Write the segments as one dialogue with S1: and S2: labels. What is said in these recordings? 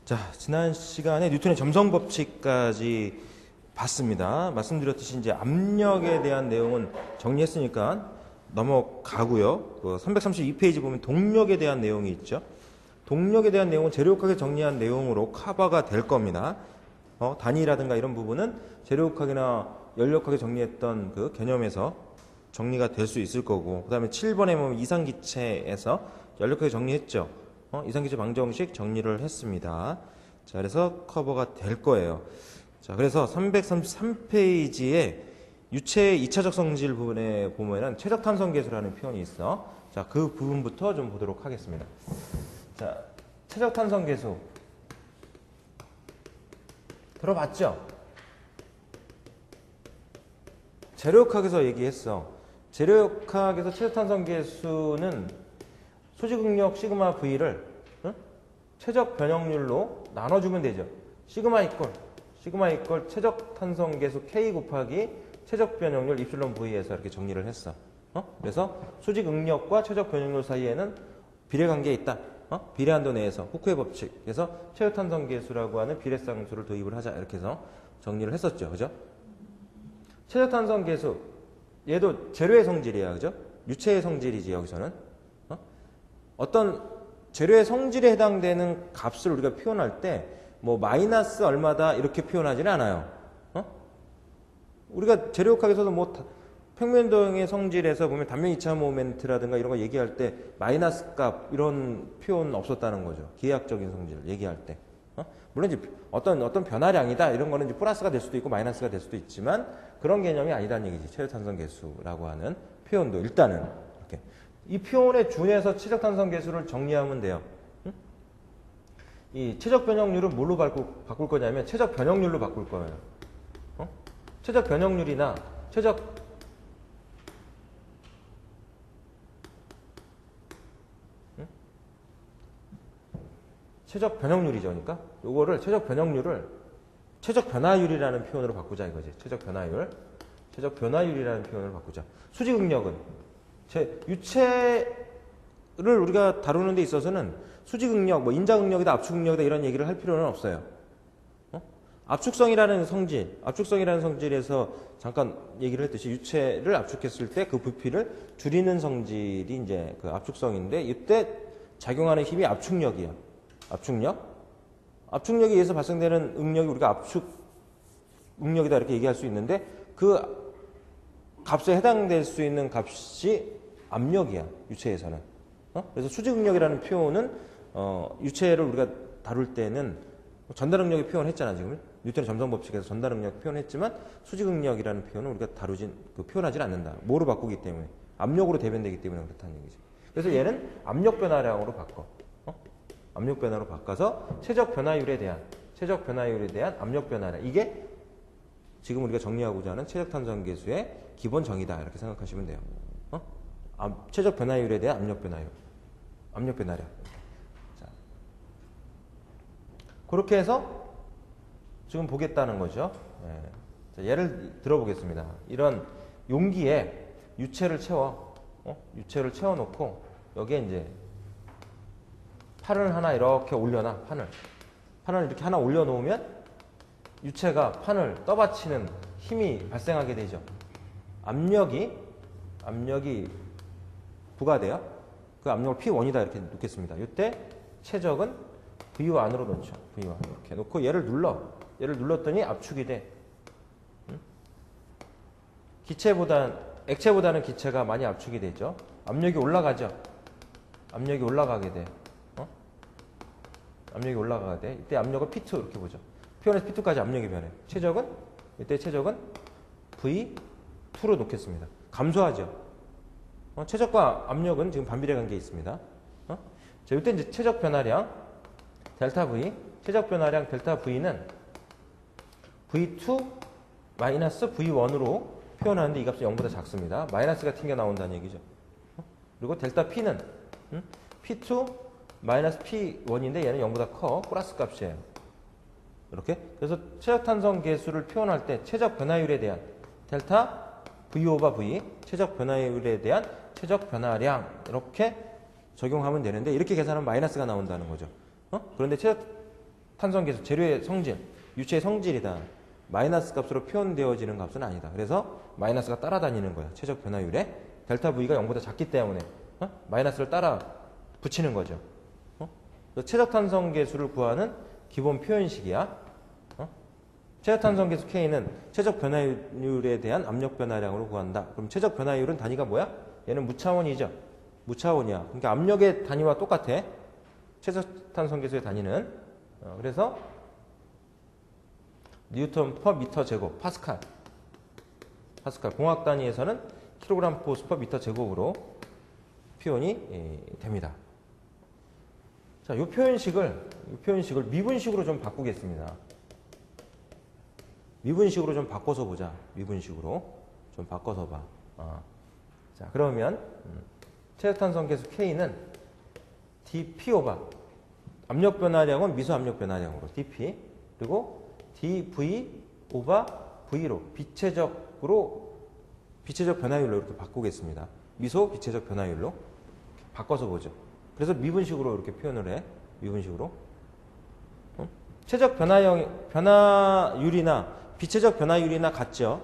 S1: 자, 지난 시간에 뉴턴의 점성 법칙까지 봤습니다. 말씀드렸듯이 이제 압력에 대한 내용은 정리했으니까 넘어가고요. 그 332페이지 보면 동력에 대한 내용이 있죠. 동력에 대한 내용은 재료역학에 정리한 내용으로 커버가 될 겁니다. 단위라든가 이런 부분은 재료역학이나 연력학에 정리했던 그 개념에서 정리가 될 수 있을 거고, 그 다음에 7번에 보면 이상기체에서 연력학에 정리했죠. 이상기체 방정식 정리를 했습니다. 자, 그래서 커버가 될 거예요. 자, 그래서 333페이지에 유체의 2차적 성질 부분에 보면은 최적탄성계수라는 표현이 있어. 자, 그 부분부터 좀 보도록 하겠습니다. 자, 최적탄성계수 들어봤죠? 재료역학에서 얘기했어. 재료역학에서 최적탄성계수는 소지극력 시그마 V를 최적 변형률로 나눠주면 되죠. 시그마 이퀄 최적탄성계수 K 곱하기 최적 변형률 입실론 V에서 이렇게 정리를 했어. 그래서 소지극력과 최적 변형률 사이에는 비례관계에 있다. 비례한도 내에서 후크의 법칙. 그래서 최적탄성계수라고 하는 비례쌍수를 도입을 하자. 이렇게 해서 정리를 했었죠. 그죠? 최적탄성계수 얘도 재료의 성질이야. 그죠? 유체의 성질이지 여기서는. 어떤 재료의 성질에 해당되는 값을 우리가 표현할 때 뭐 마이너스 얼마다 이렇게 표현하지는 않아요. 우리가 재료역학에서도 뭐 평면도형의 성질에서 보면 단면 2차 모멘트라든가 이런 거 얘기할 때 마이너스 값 이런 표현 없었다는 거죠. 기하학적인 성질 얘기할 때. 물론 이제 어떤 변화량이다 이런 거는 이제 플러스가 될 수도 있고 마이너스가 될 수도 있지만 그런 개념이 아니다는 얘기지. 최적탄성계수라고 하는 표현도 일단은 이렇게 이 표현에 준해서 최적탄성계수를 정리하면 돼요. 이 최적 변형률은 뭘로 바꿀 거냐면 최적 변형률로 바꿀 거예요. 최적 변형률이나 최적 변형률이죠. 그러니까 요거를 최적 변형률을 최적 변화율이라는 표현으로 바꾸자 이거지. 최적 변화율이라는 표현으로 바꾸자. 수지극력은 유체를 우리가 다루는 데 있어서는 수지극력, 뭐 인자극력이다, 압축극력이다 이런 얘기를 할 필요는 없어요. 압축성이라는 성질에서 잠깐 얘기를 했듯이 유체를 압축했을 때 그 부피를 줄이는 성질이 이제 그 압축성인데 이때 작용하는 힘이 압축력이에요. 압축력에 의해서 발생되는 응력이 우리가 압축응력이다 이렇게 얘기할 수 있는데 그 값에 해당될 수 있는 값이 압력이야. 유체에서는. 그래서 수직응력이라는 표현은 유체를 우리가 다룰 때는 전달응력의 표현했잖아 지금. 뉴턴의 점성법칙에서 전달응력 표현했지만 수직응력이라는 표현은 우리가 표현하지 않는다. 뭐로 바꾸기 때문에? 압력으로 대변되기 때문에 그렇다는 얘기지. 그래서 얘는 압력 변화량으로 바꿔. 압력 변화로 바꿔서 최적 변화율에 대한 압력 변화량. 이게 지금 우리가 정리하고자 하는 최적탄성계수의 기본 정의다. 이렇게 생각하시면 돼요. 최적 변화율에 대한 압력 변화량. 자, 그렇게 해서 지금 보겠다는 거죠. 네. 자, 예를 들어보겠습니다. 이런 용기에 유체를 채워놓고 여기에 이제 판을 하나 이렇게 올려놔. 판을 이렇게 하나 올려놓으면 유체가 판을 떠받치는 힘이 발생하게 되죠. 압력이 부과돼요. 그 압력을 P1이다 이렇게 놓겠습니다. 이때 최적은 V1 안으로 놓죠. V1 이렇게 놓고 얘를 눌렀더니 압축이 돼. 액체보다는 기체가 많이 압축이 되죠. 압력이 올라가죠. 압력이 올라가게 돼. 압력이 올라가게 돼. 이때 압력을 P2 이렇게 보죠. P1에서 P2까지 압력이 변해. 이때 최적은 V2로 놓겠습니다. 감소하죠. 최적과 압력은 지금 반비례 관계에 있습니다. 자, 이때 이제 최적 변화량 델타 V, 최적 변화량 델타 V는 V2 마이너스 V1으로 표현하는데 이 값은 0보다 작습니다. 마이너스가 튕겨 나온다는 얘기죠. 그리고 델타 P는 P2 마이너스 P1인데 얘는 0보다 커. 플러스 값이에요. 이렇게. 그래서 최적탄성계수를 표현할 때 최적 변화율에 대한 델타 V 오버 V, 최적 변화율에 대한 최적 변화량 이렇게 적용하면 되는데 이렇게 계산하면 마이너스가 나온다는 거죠. 그런데 최적 탄성계수, 재료의 성질, 유체의 성질이다. 마이너스 값으로 표현되어지는 값은 아니다. 그래서 마이너스가 따라다니는 거야. 최적 변화율에 델타 V가 0보다 작기 때문에 마이너스를 따라 붙이는 거죠. 최적 탄성계수를 구하는 기본 표현식이야. 최적 탄성계수 K는 최적 변화율에 대한 압력 변화량으로 구한다. 그럼 최적 변화율은 단위가 뭐야? 얘는 무차원이죠. 무차원이야. 그러니까 압력의 단위와 똑같아. 최적 탄성계수의 단위는. 그래서 뉴턴 퍼 미터 제곱, 파스칼. 공학 단위에서는 킬로그램 포스 퍼 미터 제곱으로 표현이 됩니다. 자, 이 표현식을 미분식으로 좀 바꾸겠습니다. 미분식으로 좀 바꿔서 보자. 미분식으로 좀 바꿔서 봐. 자, 그러면 최적탄성계수 K는 dP 오바 압력 변화량은 미수 압력 변화량으로 dP 그리고 dV 오바 V로 비체적 변화율로 이렇게 바꾸겠습니다. 미소 비체적 변화율로 바꿔서 보죠. 그래서 미분식으로 이렇게 표현을 해. 미분식으로. 최적 변화율이나 비체적 변화율이나 같죠.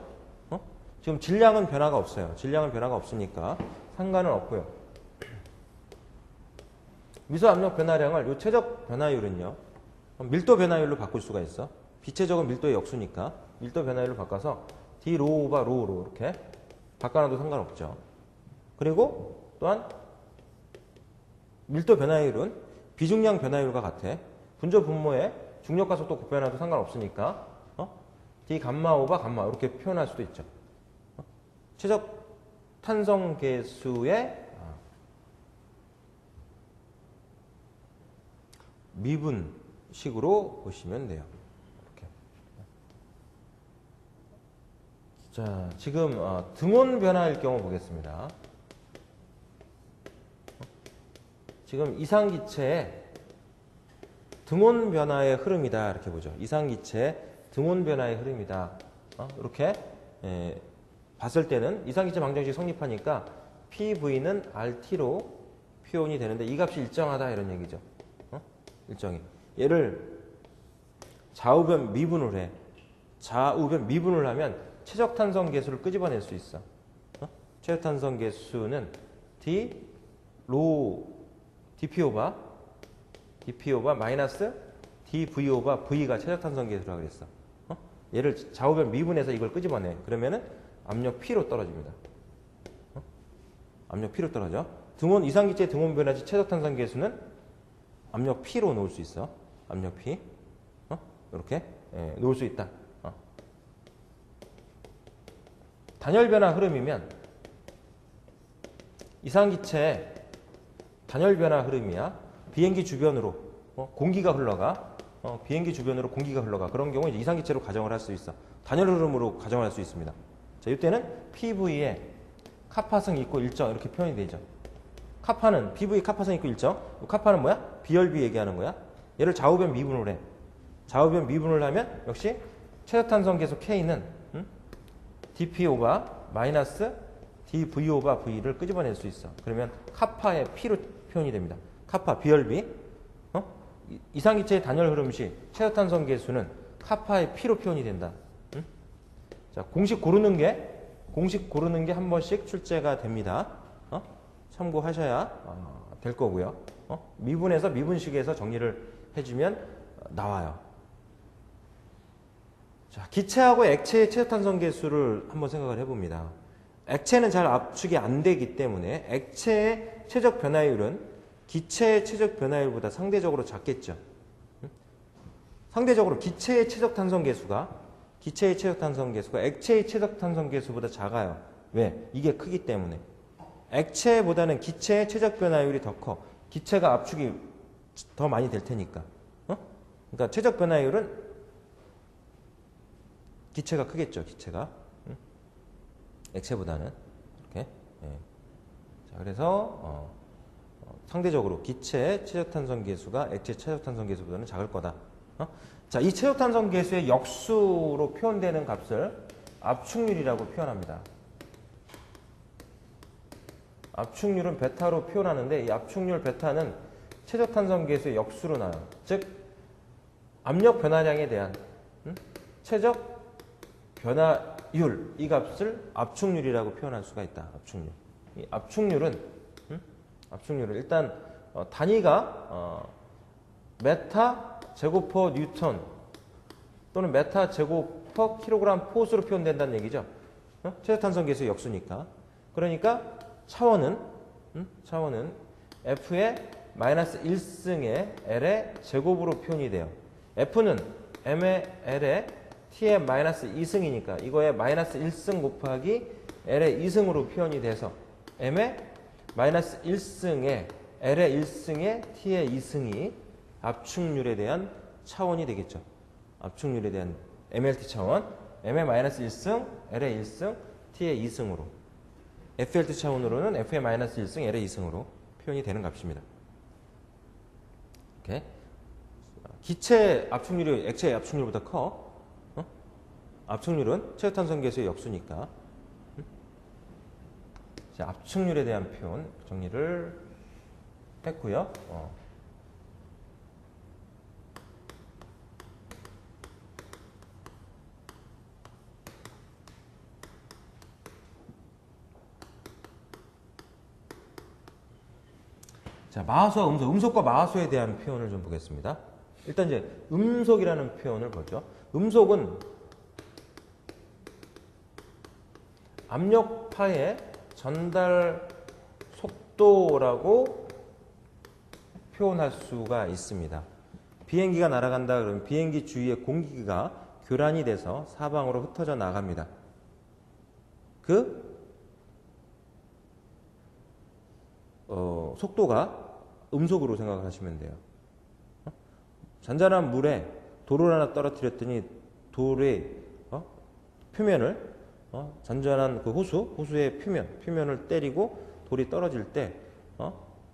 S1: 지금 질량은 변화가 없어요. 질량은 변화가 없으니까 상관은 없고요. 미소 압력 변화량을 이 최적 변화율은요. 밀도 변화율로 바꿀 수가 있어. 비체적은 밀도의 역수니까 밀도 변화율로 바꿔서 d 로 오바 로로 이렇게 바꿔놔도 상관없죠. 그리고 또한 밀도 변화율은 비중량 변화율과 같아. 분조 분모에 중력과 속도 곱변화도 상관없으니까 d 감마 오바 감마 이렇게 표현할 수도 있죠. 최적 탄성계수의 미분식으로 보시면 돼요. 이렇게. 자, 지금 등온 변화일 경우 보겠습니다. 지금 이상기체의 등온 변화의 흐름이다 이렇게 보죠. 이상기체의 등온 변화의 흐름이다. 이렇게 봤을 때는 이상기체 방정식이 성립하니까 PV는 RT로 표현이 되는데 이 값이 일정하다 이런 얘기죠. 일정이. 얘를 좌우변 미분을 해. 좌우변 미분을 하면 최적탄성계수를 끄집어낼 수 있어. 최적탄성계수는 D dP 오바 마이너스 dV 오바 V가 최적탄성계수라고 그랬어. 얘를 좌우변 미분해서 이걸 끄집어내. 그러면은 압력 P로 떨어집니다. 압력 P로 떨어져. 등온 이상기체 등온 변화시 최적탄성계수는 압력 P로 놓을 수 있어. 압력 P. 이렇게 놓을 수 있다. 단열 변화 흐름이면 이상기체 단열 변화 흐름이야. 비행기 주변으로 공기가 흘러가. 비행기 주변으로 공기가 흘러가. 그런 경우 이제 이상기체로 가정을 할 수 있어. 단열 흐름으로 가정을 할 수 있습니다. 자, 이때는 PV에 카파성 있고 일정 이렇게 표현이 되죠. 카파는 PV 카파성 있고 일정. 카파는 뭐야? 비열비 얘기하는 거야. 얘를 좌우변 미분을 해. 좌우변 미분을 하면 역시 최적탄성계수 K는 dP 오바 마이너스 dV 오바 V를 끄집어낼 수 있어. 그러면 카파의 P로 표현이 됩니다. 카파 비열비. 이상기체의 단열 흐름 시 최적탄성계수는 카파의 P로 표현이 된다. 자, 공식 고르는 게 한 번씩 출제가 됩니다. 참고하셔야 될 거고요. 미분에서 미분식에서 정리를 해주면 나와요. 자, 기체하고 액체의 최적탄성계수를 한번 생각을 해봅니다. 액체는 잘 압축이 안 되기 때문에 액체의 최적 변화율은 기체의 최적 변화율보다 상대적으로 작겠죠. 상대적으로 기체의 최적탄성계수가 액체의 최적탄성계수보다 작아요. 왜? 이게 크기 때문에. 액체보다는 기체의 최적 변화율이 더 커. 기체가 압축이 더 많이 될 테니까. 그러니까 최적 변화율은 기체가 크겠죠. 기체가. 액체보다는. 이렇게. 자, 그래서 상대적으로 기체의 최적탄성계수가 액체 최적탄성계수보다는 작을 거다. 자, 이 최적탄성계수의 역수로 표현되는 값을 압축률이라고 표현합니다. 압축률은 베타로 표현하는데 이 압축률 베타는 최적탄성계수의 역수로 나와요. 즉 압력 변화량에 대한 최적 변화율, 이 값을 압축률이라고 표현할 수가 있다. 압축률. 이 압축률은 일단 단위가 메타 제곱 퍼 뉴턴 또는 메타 제곱 퍼 킬로그램 포스로 표현된다는 얘기죠. 최저탄성 계수의 역수니까. 그러니까 차원은 F의 마이너스 1승의 L의 제곱으로 표현이 돼요. F는 M의 L의 T의 마이너스 2승이니까 이거의 마이너스 1승 곱하기 L의 2승으로 표현이 돼서 M의 마이너스 1승의 L의 1승의 T의 2승이 압축률에 대한 차원이 되겠죠. 압축률에 대한 MLT 차원, M의 마이너스 1승, L의 1승, T의 2승으로. FLT 차원으로는 F의 마이너스 1승, L의 2승으로 표현이 되는 값입니다. 이렇게. 기체 압축률이 액체 압축률보다 커. 압축률은 최저탄성 계수의 역수니까. 자, 압축률에 대한 표현 정리를 했고요. 자, 마하수와 음속, 음속과 마하수에 대한 표현을 좀 보겠습니다. 일단 이제 음속이라는 표현을 보죠. 음속은 압력파의 전달 속도라고 표현할 수가 있습니다. 비행기가 날아간다 그러면 비행기 주위에 공기가 교란이 돼서 사방으로 흩어져 나갑니다. 속도가 음속으로 생각을 하시면 돼요. 잔잔한 물에 돌을 하나 떨어뜨렸더니 돌의 표면을 잔잔한 그 호수의 표면을 때리고 돌이 떨어질 때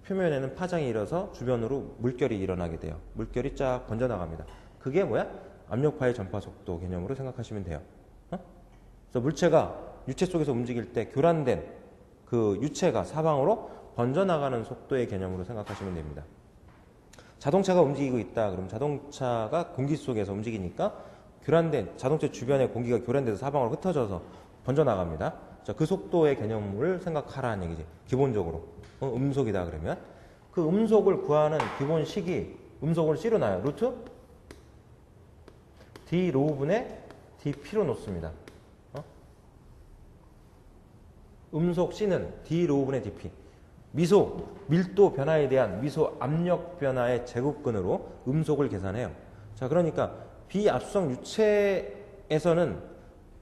S1: 표면에는 파장이 일어서 주변으로 물결이 일어나게 돼요. 물결이 쫙 번져나갑니다. 그게 뭐야? 압력파의 전파 속도 개념으로 생각하시면 돼요. 그래서 물체가 유체 속에서 움직일 때 교란된 그 유체가 사방으로 번져나가는 속도의 개념으로 생각하시면 됩니다. 자동차가 움직이고 있다. 그럼 자동차가 공기 속에서 움직이니까 교란된 자동차 주변에 공기가 교란돼서 사방으로 흩어져서 번져나갑니다. 자, 그 속도의 개념을 생각하라는 얘기지. 기본적으로 음속이다 그러면 그 음속을 구하는 기본식이 음속을 C로 놔요. 루트 D 로우분의 dP로 놓습니다. 음속 C는 D 로우분의 dP. 미소, 밀도 변화에 대한 미소 압력 변화의 제곱근으로 음속을 계산해요. 자, 그러니까 비압수성 유체에서는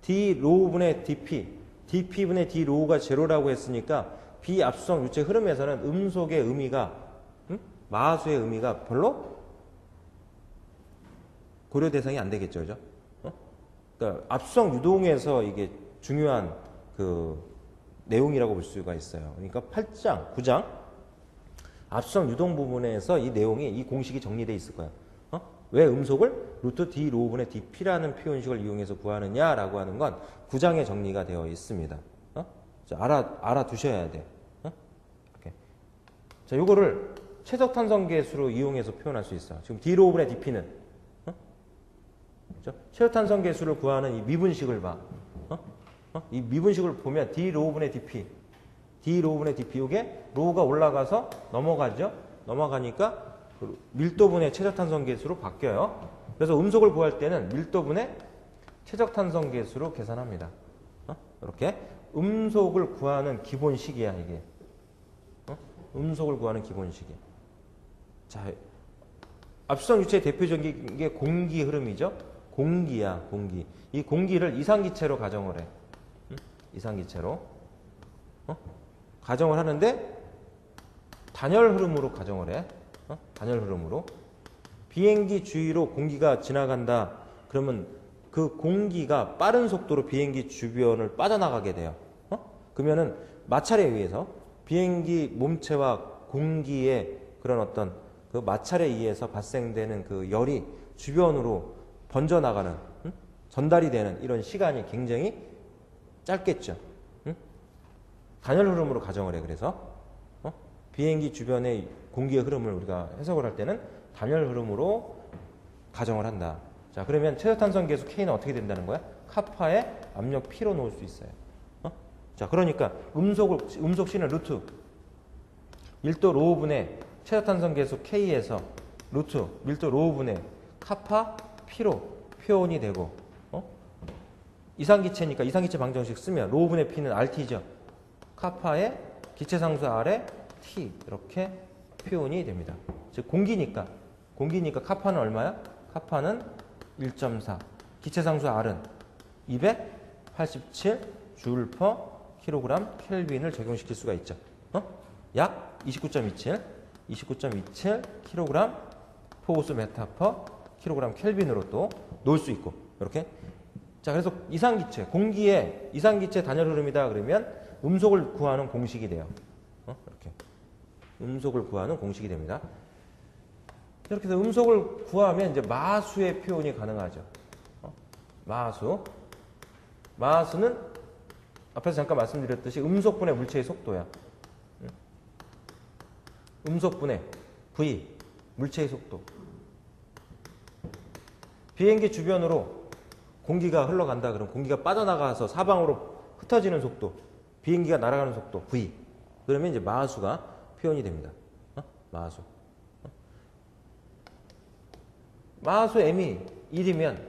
S1: D 로우분의 dP, dP분의 D 로우가 제로라고 했으니까 비압수성 유체 흐름에서는 음속의 의미가, 마하수의 의미가 별로 고려 대상이 안 되겠죠, 그죠? 그러니까 압수성 유동에서 이게 중요한 내용이라고 볼 수가 있어요. 그러니까 8장, 9장 압수성 유동 부분에서 이 내용이 이 공식이 정리되어 있을 거예요. 왜 음속을 루트 D 로우분의 dP라는 표현식을 이용해서 구하느냐라고 하는 건 9장에 정리가 되어 있습니다. 알아두셔야 돼. 이렇게. 자, 요거를 최적탄성계수로 이용해서 표현할 수 있어. 지금 D 로우분의 dP는 그렇죠? 최저탄성계수를 구하는 이 미분식을 봐. 이 미분식을 보면 D 로우분의 dP, D 로우분의 dP 이게 로우가 올라가서 넘어가죠. 넘어가니까 밀도분의 최적탄성계수로 바뀌어요. 그래서 음속을 구할 때는 밀도분의 최적탄성계수로 계산합니다. 이렇게 음속을 구하는 기본식이야 이게. 음속을 구하는 기본식이. 자, 압수성 유체의 대표적인 게 공기 흐름이죠. 공기야, 공기. 이 공기를 이상기체로 가정을 해. 이상기체로 가정을 하는데 단열 흐름으로 가정을 해. 단열 흐름으로 비행기 주위로 공기가 지나간다. 그러면 그 공기가 빠른 속도로 비행기 주변을 빠져나가게 돼요. 그러면은 마찰에 의해서 비행기 몸체와 공기의 그런 어떤 그 마찰에 의해서 발생되는 그 열이 주변으로 번져나가는 전달이 되는 이런 시간이 굉장히 짧겠죠. 단열 흐름으로 가정을 해. 그래서 비행기 주변의 공기의 흐름을 우리가 해석을 할 때는 단열 흐름으로 가정을 한다. 자, 그러면 최저탄성 계수 K는 어떻게 된다는 거야? 카파의 압력 P로 놓을 수 있어요. 자, 그러니까 음속 C는 루트 1도 로우분의 최저탄성 계수 K에서 루트 밀도 로우분의 카파 P로 표현이 되고, 이상기체니까 이상기체 방정식 쓰면 로우분의 P는 RT죠. 카파의 기체상수 R에 T 이렇게 표현이 됩니다. 즉 공기니까 카파는 얼마야? 카파는 1.4, 기체상수 R은 287 줄 퍼 킬로그램 켈빈을 적용시킬 수가 있죠. 약 29.27 킬로그램 포우스 메타 퍼 킬로그램 켈빈으로 또 놓을 수 있고, 이렇게. 자, 그래서 이상기체, 공기의 이상기체 단열 흐름이다 그러면 음속을 구하는 공식이 돼요. 이렇게 음속을 구하는 공식이 됩니다. 이렇게 해서 음속을 구하면 이제 마수의 표현이 가능하죠. 마수는 앞에서 잠깐 말씀드렸듯이 음속분의 물체의 속도야. 음속분의 V, 물체의 속도. 비행기 주변으로 공기가 흘러간다 그러면 공기가 빠져나가서 사방으로 흩어지는 속도, 비행기가 날아가는 속도 V. 그러면 이제 마수가 표현이 됩니다. 마수. 마수 m이 1이면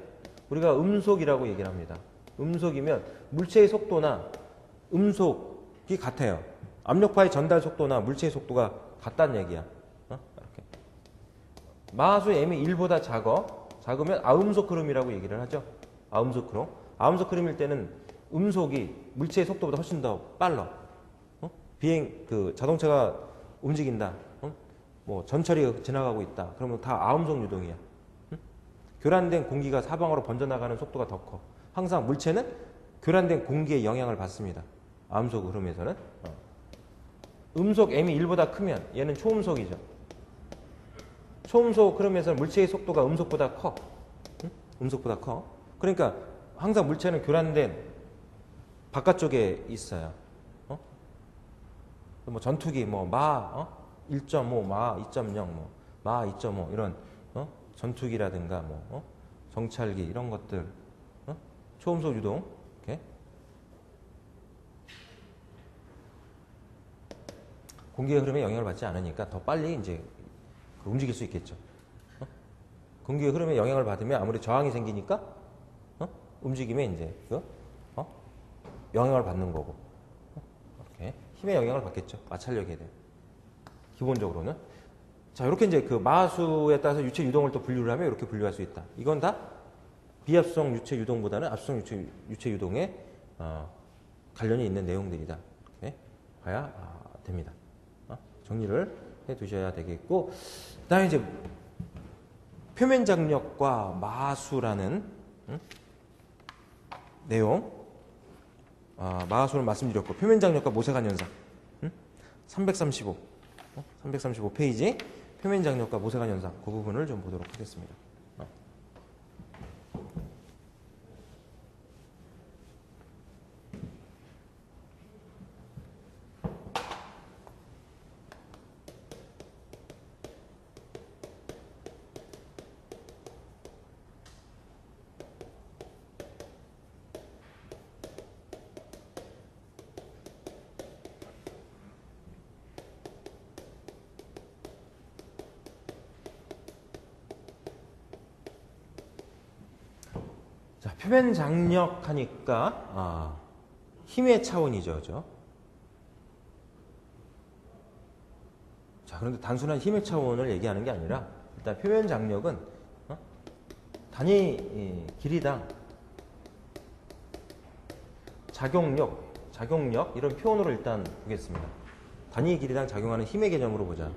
S1: 우리가 음속이라고 얘기를 합니다. 음속이면 물체의 속도나 음속이 같아요. 압력파의 전달 속도나 물체의 속도가 같다는 얘기야. 이렇게. 마수 m이 1보다 작으면 아음속 흐름이라고 얘기를 하죠. 아음속 흐름. 아음속 흐름일 때는 음속이 물체의 속도보다 훨씬 더 빨라. 자동차가 움직인다. 뭐 전철이 지나가고 있다. 그러면 다 아음속 유동이야. 교란된 공기가 사방으로 번져나가는 속도가 더 커. 항상 물체는 교란된 공기의 영향을 받습니다. 아음속 흐름에서는. 음속 m이 1보다 크면 얘는 초음속이죠. 초음속 흐름에서는 물체의 속도가 음속보다 커. 음속보다 커. 그러니까 항상 물체는 교란된 바깥쪽에 있어요. 뭐 전투기 마 1.5, 마 2.0, 마 2.5 이런 전투기라든가 정찰기 이런 것들 초음속 유동 이렇게 공기의 흐름에 영향을 받지 않으니까 더 빨리 이제 움직일 수 있겠죠. 공기의 흐름에 영향을 받으면 아무리 저항이 생기니까 움직임에 이제 영향을 받는 거고, 이렇게 힘의 영향을 받겠죠. 마찰력에 대해 기본적으로는. 자, 이렇게 이제 그 마수에 따라서 유체 유동을 또 분류를 하면 이렇게 분류할 수 있다. 이건 다 비압수성 유체 유동보다는 압수성 유체 유동에 관련이 있는 내용들이다. 이렇게 봐야 됩니다. 정리를 해 두셔야 되겠고, 그다음에 이제 표면 장력과 마수라는 내용. 마수는 말씀드렸고, 표면 장력과 모세관 현상. 335 페이지. 표면 장력과 모세관 현상. 그 부분을 좀 보도록 하겠습니다. 자, 표면 장력 하니까 힘의 차원이죠. 그죠? 자, 그런데 단순한 힘의 차원을 얘기하는 게 아니라 일단 표면 장력은 단위 길이당 작용력 이런 표현으로 일단 보겠습니다. 단위 길이당 작용하는 힘의 개념으로 보자.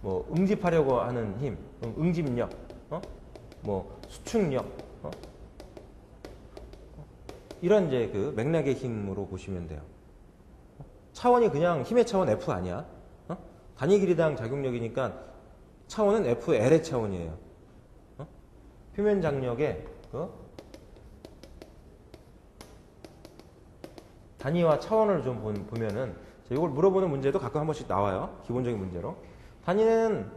S1: 뭐 응집하려고 하는 힘, 응집력, 뭐 수축력, 이런 이제 그 맥락의 힘으로 보시면 돼요. 차원이 그냥 힘의 차원 F 아니야. 단위 길이당 작용력이니까 차원은 FL의 차원이에요. 표면 장력의 단위와 차원을 좀 보면은 이걸 물어보는 문제도 가끔 한 번씩 나와요. 기본적인 문제로. 단위는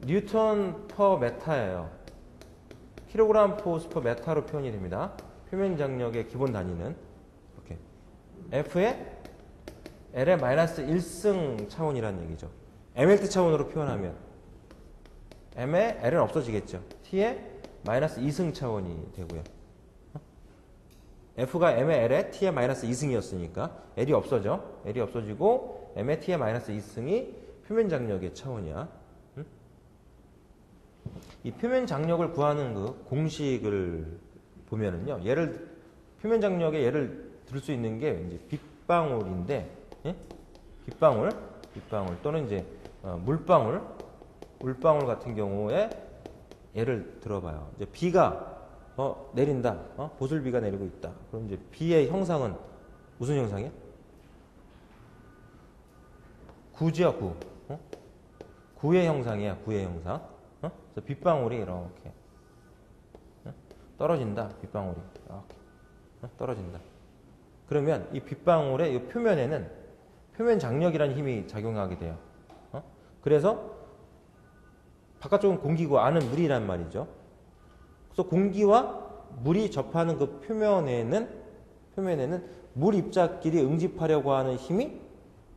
S1: 뉴턴 퍼 메타예요. 킬로그램 포스 퍼 메타로 표현이 됩니다. 표면 장력의 기본 단위는 이렇게 F에 L의 마이너스 1승 차원이라는 얘기죠. mlt 차원으로 표현하면 m의 L은 없어지겠죠. t의 마이너스 2승 차원이 되고요. F가 m의 L에 t의 마이너스 2승이었으니까 L이 없어져. L이 없어지고 m의 t의 마이너스 2승이 표면 장력의 차원이야. 이 표면 장력을 구하는 그 공식을 보면은요, 표면 장력의 예를 들 수 있는 게 이제 빗방울인데, 예? 빗방울 또는 이제 물방울 같은 경우에 예를 들어봐요. 이제 비가 내린다, 보슬비가 내리고 있다. 그럼 이제 비의 형상은 무슨 형상이야? 구죠, 구. 구의 형상이야, 구의 형상. 그래서 빗방울이 이렇게 떨어진다. 빗방울이 이렇게 떨어진다. 그러면 이 빗방울의 이 표면에는 표면 장력이라는 힘이 작용하게 돼요. 그래서 바깥쪽은 공기고 안은 물이란 말이죠. 그래서 공기와 물이 접하는 그 표면에는 물 입자끼리 응집하려고 하는 힘이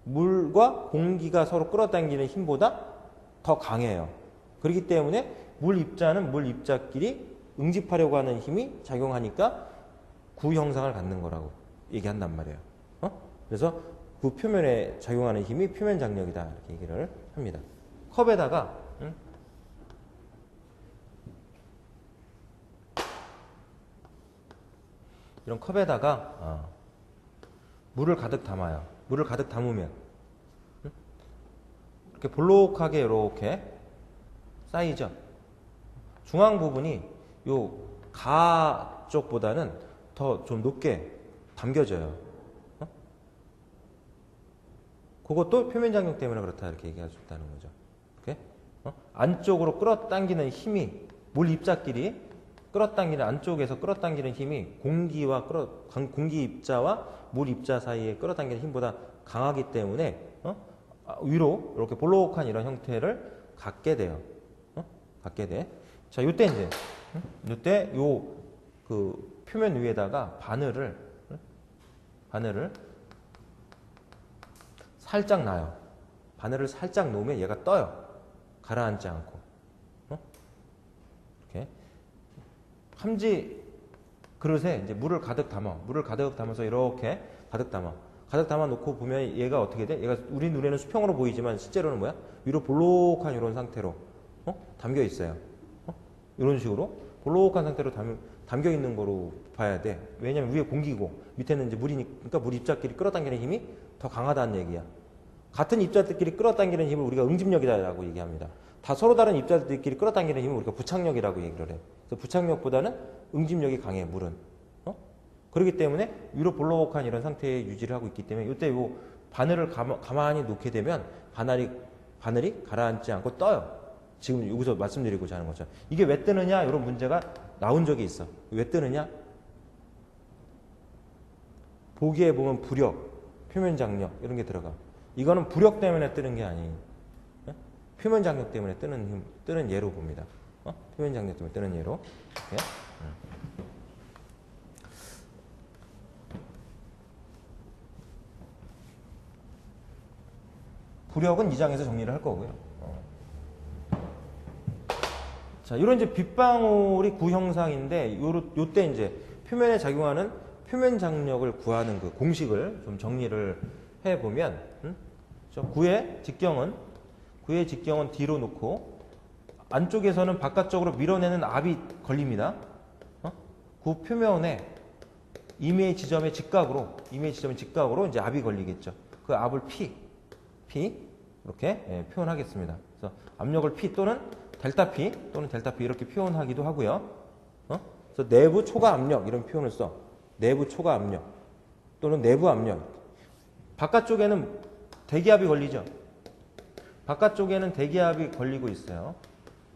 S1: 물과 공기가 서로 끌어당기는 힘보다 더 강해요. 그렇기 때문에 물 입자는 물 입자끼리 응집하려고 하는 힘이 작용하니까 구 형상을 갖는 거라고 얘기한단 말이에요. 그래서 그 표면에 작용하는 힘이 표면 장력이다 이렇게 얘기를 합니다. 컵에다가 이런 컵에다가 물을 가득 담아요. 물을 가득 담으면 이렇게 볼록하게 이렇게 쌓이죠. 중앙 부분이 요 가 쪽보다는 더 좀 높게 담겨져요. 그것도 표면 장력 때문에 그렇다 이렇게 얘기할 수 있다는 거죠. 이렇게 안쪽으로 끌어당기는 힘이 물 입자끼리 끌어당기는 안쪽에서 끌어당기는 힘이 공기 입자와 물 입자 사이에 끌어당기는 힘보다 강하기 때문에 위로 이렇게 볼록한 이런 형태를 갖게 돼요. 갖게 돼. 자, 요때 요 그 표면 위에다가 바늘을 살짝 놔요. 바늘을 살짝 놓으면 얘가 떠요. 가라앉지 않고. 이렇게 함지 그릇에 이제 물을 가득 담아서 이렇게 가득 담아 놓고 보면 얘가 어떻게 돼? 얘가 우리 눈에는 수평으로 보이지만 실제로는 뭐야? 위로 볼록한 이런 상태로 담겨 있어요. 이런 식으로 볼록한 상태로 담겨 있는 거로 봐야 돼. 왜냐면 위에 공기고 밑에는 이제 물이니까 물 입자끼리 끌어당기는 힘이 더 강하다는 얘기야. 같은 입자들끼리 끌어당기는 힘을 우리가 응집력이라고 얘기합니다. 다 서로 다른 입자들끼리 끌어당기는 힘을 우리가 부착력이라고 얘기를 해. 그래서 부착력보다는 응집력이 강해, 물은. 그렇기 때문에 위로 볼록한 이런 상태에 유지를 하고 있기 때문에 이때 요 바늘을 가만히 놓게 되면 바늘이 가라앉지 않고 떠요. 지금 여기서 말씀드리고자 하는 거죠. 이게 왜 뜨느냐? 이런 문제가 나온 적이 있어. 왜 뜨느냐? 보기에 보면 부력, 표면 장력 이런 게 들어가. 이거는 부력 때문에 뜨는 게 아니에요. 표면 장력 때문에 뜨는 예로 봅니다. 표면 장력 때문에 뜨는 예로. 이렇게. 부력은 2장에서 정리를 할 거고요. 자, 이런 이제 빗방울이 구형상인데, 요때 이제 표면에 작용하는 표면 장력을 구하는 그 공식을 좀 정리를 해보면, 구의 직경은 뒤로 놓고, 안쪽에서는 바깥쪽으로 밀어내는 압이 걸립니다. 구 표면에 임의의 지점의 직각으로 이제 압이 걸리겠죠. 그 압을 P 이렇게 표현하겠습니다. 그래서 압력을 P 또는 델타 P 이렇게 표현하기도 하고요. 그래서 내부 초과 압력 이런 표현을 써. 내부 초과 압력 또는 내부 압력. 바깥쪽에는 대기압이 걸리죠. 바깥쪽에는 대기압이 걸리고 있어요.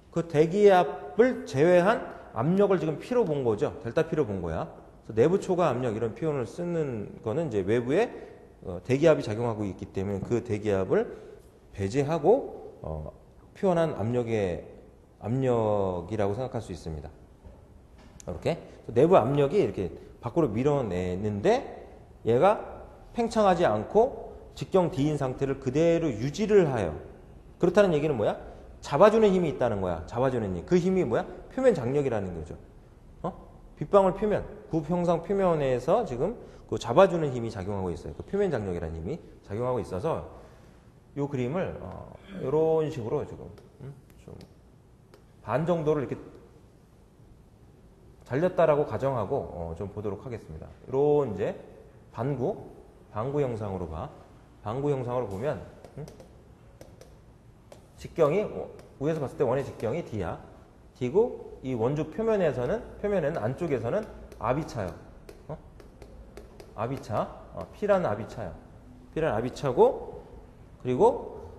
S1: 그 대기압을 제외한 압력을 지금 P로 본 거죠. 델타 P로 본 거야. 그래서 내부 초과 압력 이런 표현을 쓰는 거는 이제 외부에 대기압이 작용하고 있기 때문에 그 대기압을 배제하고 표현한 압력이라고 생각할 수 있습니다. 이렇게 내부 압력이 이렇게 밖으로 밀어내는데 얘가 팽창하지 않고 직경 D인 상태를 그대로 유지를 하여. 그렇다는 얘기는 뭐야? 잡아주는 힘이 있다는 거야. 잡아주는 힘. 그 힘이 뭐야? 표면 장력이라는 거죠. 빗방울 표면, 구형상 표면에서 지금 그 잡아주는 힘이 작용하고 있어요. 그 표면 장력이라는 힘이 작용하고 있어서 이 그림을 이런 식으로 지금 좀 반 정도를 이렇게 잘렸다라고 가정하고 좀 보도록 하겠습니다. 이런 이제 방구 형상으로 봐. 방구 형상으로 보면 직경이 위에서 봤을 때 원의 직경이 D야. D고 이 원주 표면에는 안쪽에서는 압이 차요. 압이 차. P라는 압이 차요. P라는 압이 차고 그리고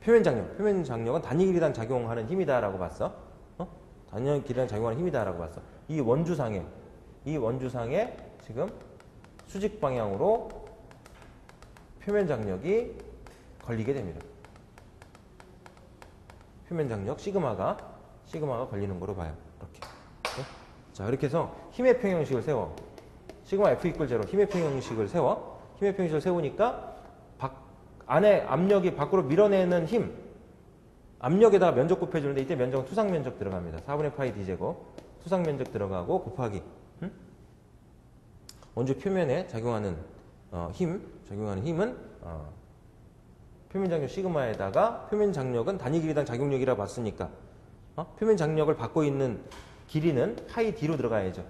S1: 표면 장력은 단위 길이당 작용하는 힘이다라고 봤어. 단위 길이당 작용하는 힘이다라고 봤어. 이 원주상에 지금 수직 방향으로 표면 장력이 걸리게 됩니다. 표면 장력 시그마가 걸리는 거로 봐요. 이렇게. 자, 이렇게 해서 힘의 평형식을 세워. 시그마 F 이퀄 제로 힘의 평형식을 세워. 힘의 평형식을 세우니까 안에 압력이 밖으로 밀어내는 힘. 압력에다가 면적 곱해주는데 이때 면적은 투상 면적 들어갑니다. 4분의 파이 D 제곱. 투상 면적 들어가고 곱하기. 원주 표면에 작용하는 힘은 표면 장력 시그마에다가 표면 장력은 단위 길이당 작용력이라고 봤으니까 표면 장력을 받고 있는 길이는 파이 D로 들어가야죠.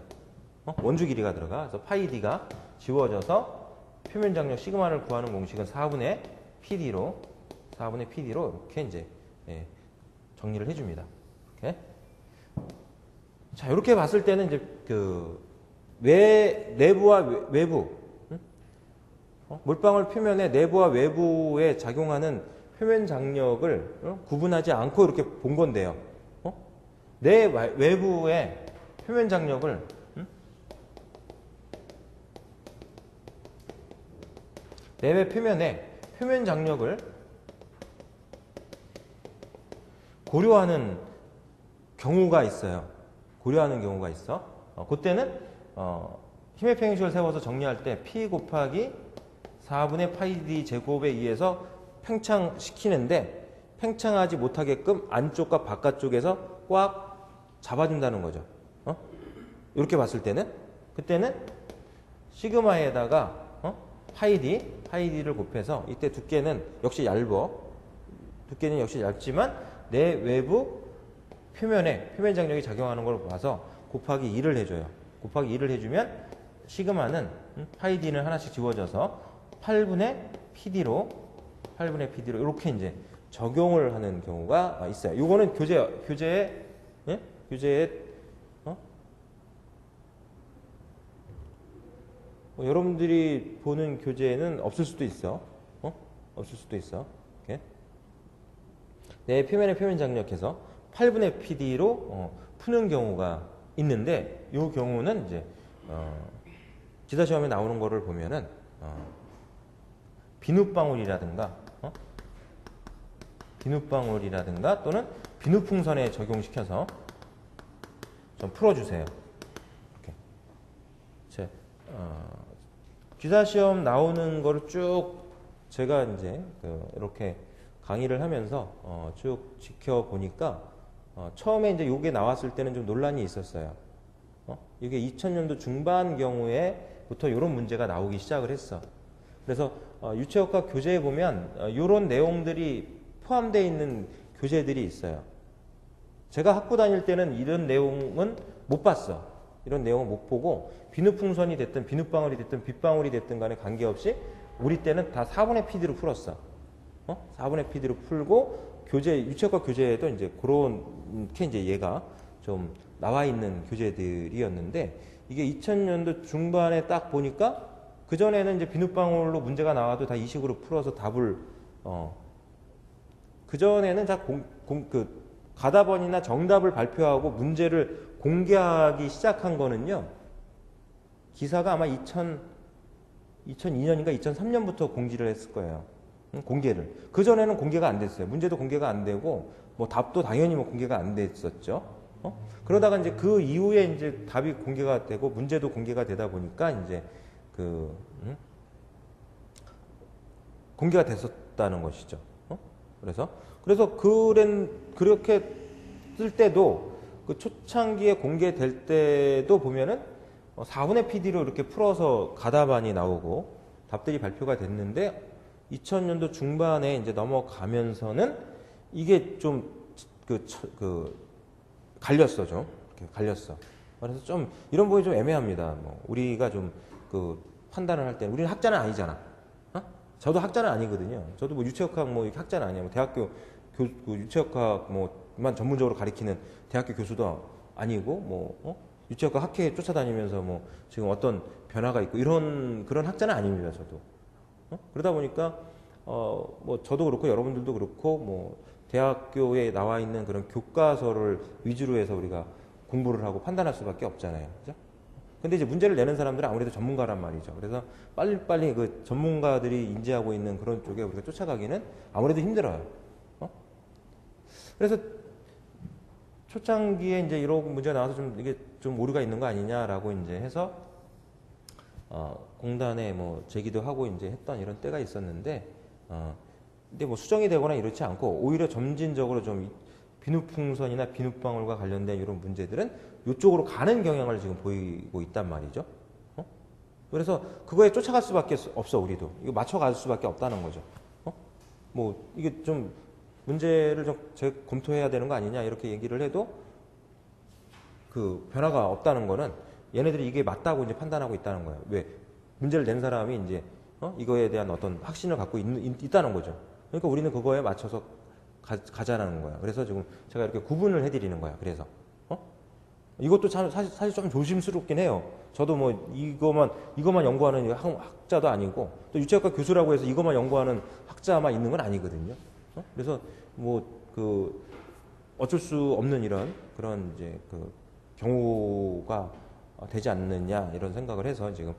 S1: 원주 길이가 들어가. 그래서 파이 D가 지워져서 표면 장력 시그마를 구하는 공식은 4분의 PD로 이렇게 이제 정리를 해줍니다. 이렇게. 자, 이렇게 봤을 때는 이제 그 내부와 외부 물방울 표면의 내부와 외부에 작용하는 표면 장력을 구분하지 않고 이렇게 본 건데요. 내 외부의 표면 장력을 내외 표면의 표면 장력을 고려하는 경우가 있어요. 그때는 힘의 평형식을 세워서 정리할 때 P 곱하기 4분의 파이 D 제곱에 의해서 팽창시키는데 팽창하지 못하게끔 안쪽과 바깥쪽에서 꽉 잡아준다는 거죠. 이렇게 봤을 때는 그때는 시그마에다가 파이 D를 곱해서 이때 두께는 역시 얇지만 내 외부 표면에 표면 장력이 작용하는 걸 봐서 곱하기 2를 해줘요. 곱하기 2를 해주면 시그마는 파이 D는 하나씩 지워져서 8분의 PD로 이렇게 이제 적용을 하는 경우가 있어요. 이거는 교재에 여러분들이 보는 교재에는 없을 수도 있어. 이렇게. 내 표면에 표면 장력해서 8분의 PD로 푸는 경우가 있는데 이 경우는 이제 기사시험에 나오는 거를 보면은 비눗방울이라든가 또는 비눗풍선에 적용시켜서 좀 풀어주세요. 이렇게. 기사시험 나오는 거를 쭉 제가 이제 이렇게 강의를 하면서 쭉 지켜보니까 처음에 이제 요게 나왔을 때는 좀 논란이 있었어요. 이게 2000년도 중반 경우에부터 이런 문제가 나오기 시작을 했어. 그래서 유체역학 교재에 보면 이런 내용들이 포함되어 있는 교재들이 있어요. 제가 학부 다닐 때는 이런 내용은 못 봤어. 이런 내용은 못 보고 비눗풍선이 됐든 비눗방울이 됐든 빗방울이 됐든 간에 관계없이 우리 때는 다 4분의 PD로 풀었어. 4분의 PD로 풀고 유체역학 교재에도 이제 그렇게 이제 얘가 좀 나와 있는 교재들이었는데 이게 2000년도 중반에 딱 보니까 그전에는 이제 비눗방울로 문제가 나와도 다 이 식으로 풀어서 답을 그전에는 다 가답원이나 정답을 발표하고 문제를 공개하기 시작한 거는요. 기사가 아마 2002년인가 2003년부터 공지를 했을 거예요. 공개를. 그전에는 공개가 안 됐어요. 문제도 공개가 안 되고 뭐 답도 당연히 뭐 공개가 안 됐었죠. 그러다가 이제 그 이후에 이제 답이 공개가 되고 문제도 공개가 되다 보니까 이제 그 공개가 됐었다는 것이죠. 그래서 그렇게 쓸 때도 그 초창기에 공개될 때도 보면은 4분의 PD로 이렇게 풀어서 가다반이 나오고 답들이 발표가 됐는데 2000년도 중반에 이제 넘어가면서는 이게 좀 갈렸어, 좀. 이렇게 갈렸어. 그래서 좀 이런 부분이 좀 애매합니다. 뭐 우리가 좀 그 판단을 할 때 우리는 학자는 아니잖아. 저도 학자는 아니거든요. 저도 뭐 유체역학 뭐 이렇게 학자는 아니에요. 뭐 대학교 그 유체역학 뭐만 전문적으로 가리키는 대학교 교수도 아니고 유체역학 학회 쫓아다니면서 뭐 지금 어떤 변화가 있고 그런 학자는 아닙니다. 저도. 그러다 보니까 뭐 저도 그렇고 여러분들도 그렇고 뭐 대학교에 나와 있는 그런 교과서를 위주로 해서 우리가 공부를 하고 판단할 수밖에 없잖아요. 그죠? 근데 이제 문제를 내는 사람들은 아무래도 전문가란 말이죠. 그래서 빨리빨리 그 전문가들이 인지하고 있는 그런 쪽에 우리가 쫓아가기는 아무래도 힘들어요. 그래서 초창기에 이제 이런 문제가 나와서 좀 이게 좀 오류가 있는 거 아니냐라고 이제 해서 공단에 뭐 제기도 하고 이제 했던 이런 때가 있었는데 근데 뭐 수정이 되거나 이렇지 않고 오히려 점진적으로 좀 비누풍선이나 비누방울과 관련된 이런 문제들은 이쪽으로 가는 경향을 지금 보이고 있단 말이죠. 그래서 그거에 쫓아갈 수밖에 없어 우리도. 이거 맞춰갈 수밖에 없다는 거죠. 뭐 이게 좀 문제를 좀 검토해야 되는 거 아니냐 이렇게 얘기를 해도 그 변화가 없다는 거는 얘네들이 이게 맞다고 이제 판단하고 있다는 거예요. 왜? 문제를 낸 사람이 이제 이거에 대한 어떤 확신을 갖고 있다는 거죠. 그러니까 우리는 그거에 맞춰서 가자라는 거야. 그래서 지금 제가 이렇게 구분을 해드리는 거야. 그래서 이것도 참 사실 좀 조심스럽긴 해요. 저도 뭐 이것만 연구하는 학자도 아니고 또 유체학과 교수라고 해서 이것만 연구하는 학자만 있는 건 아니거든요. 그래서 뭐 그 어쩔 수 없는 이런 그런 이제 그 경우가 되지 않느냐 이런 생각을 해서 지금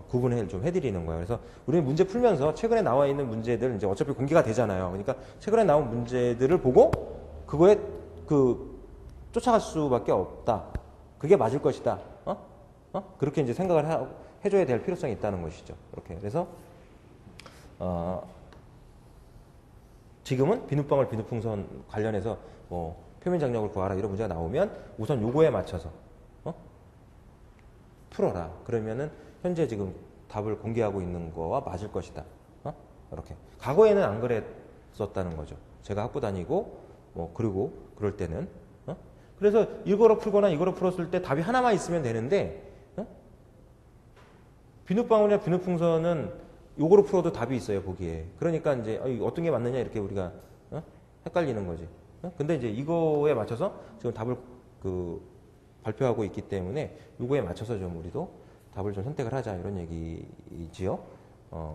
S1: 구분을 좀 해드리는 거예요. 그래서 우리는 문제 풀면서 최근에 나와 있는 문제들 이제 어차피 공개가 되잖아요. 그러니까 최근에 나온 문제들을 보고 그거에 쫓아갈 수밖에 없다. 그게 맞을 것이다. 그렇게 이제 생각을 해줘야 될 필요성이 있다는 것이죠. 이렇게 그래서 지금은 비누방울 비누풍선 관련해서 뭐 표면 장력을 구하라 이런 문제가 나오면 우선 요거에 맞춰서 풀어라. 그러면은 현재 지금 답을 공개하고 있는 거와 맞을 것이다. 이렇게. 과거에는 안 그랬었다는 거죠. 제가 학부 다니고 뭐 그리고 그럴 때는 그래서 이거로 풀거나 이거로 풀었을 때 답이 하나만 있으면 되는데 비누방울이나 비누풍선은 요거로 풀어도 답이 있어요 보기에. 그러니까 이제 어떤 게 맞느냐 이렇게 우리가 헷갈리는 거지. 근데 이제 이거에 맞춰서 지금 답을 발표하고 있기 때문에 요거에 맞춰서 좀 우리도 답을 좀 선택을 하자 이런 얘기지요.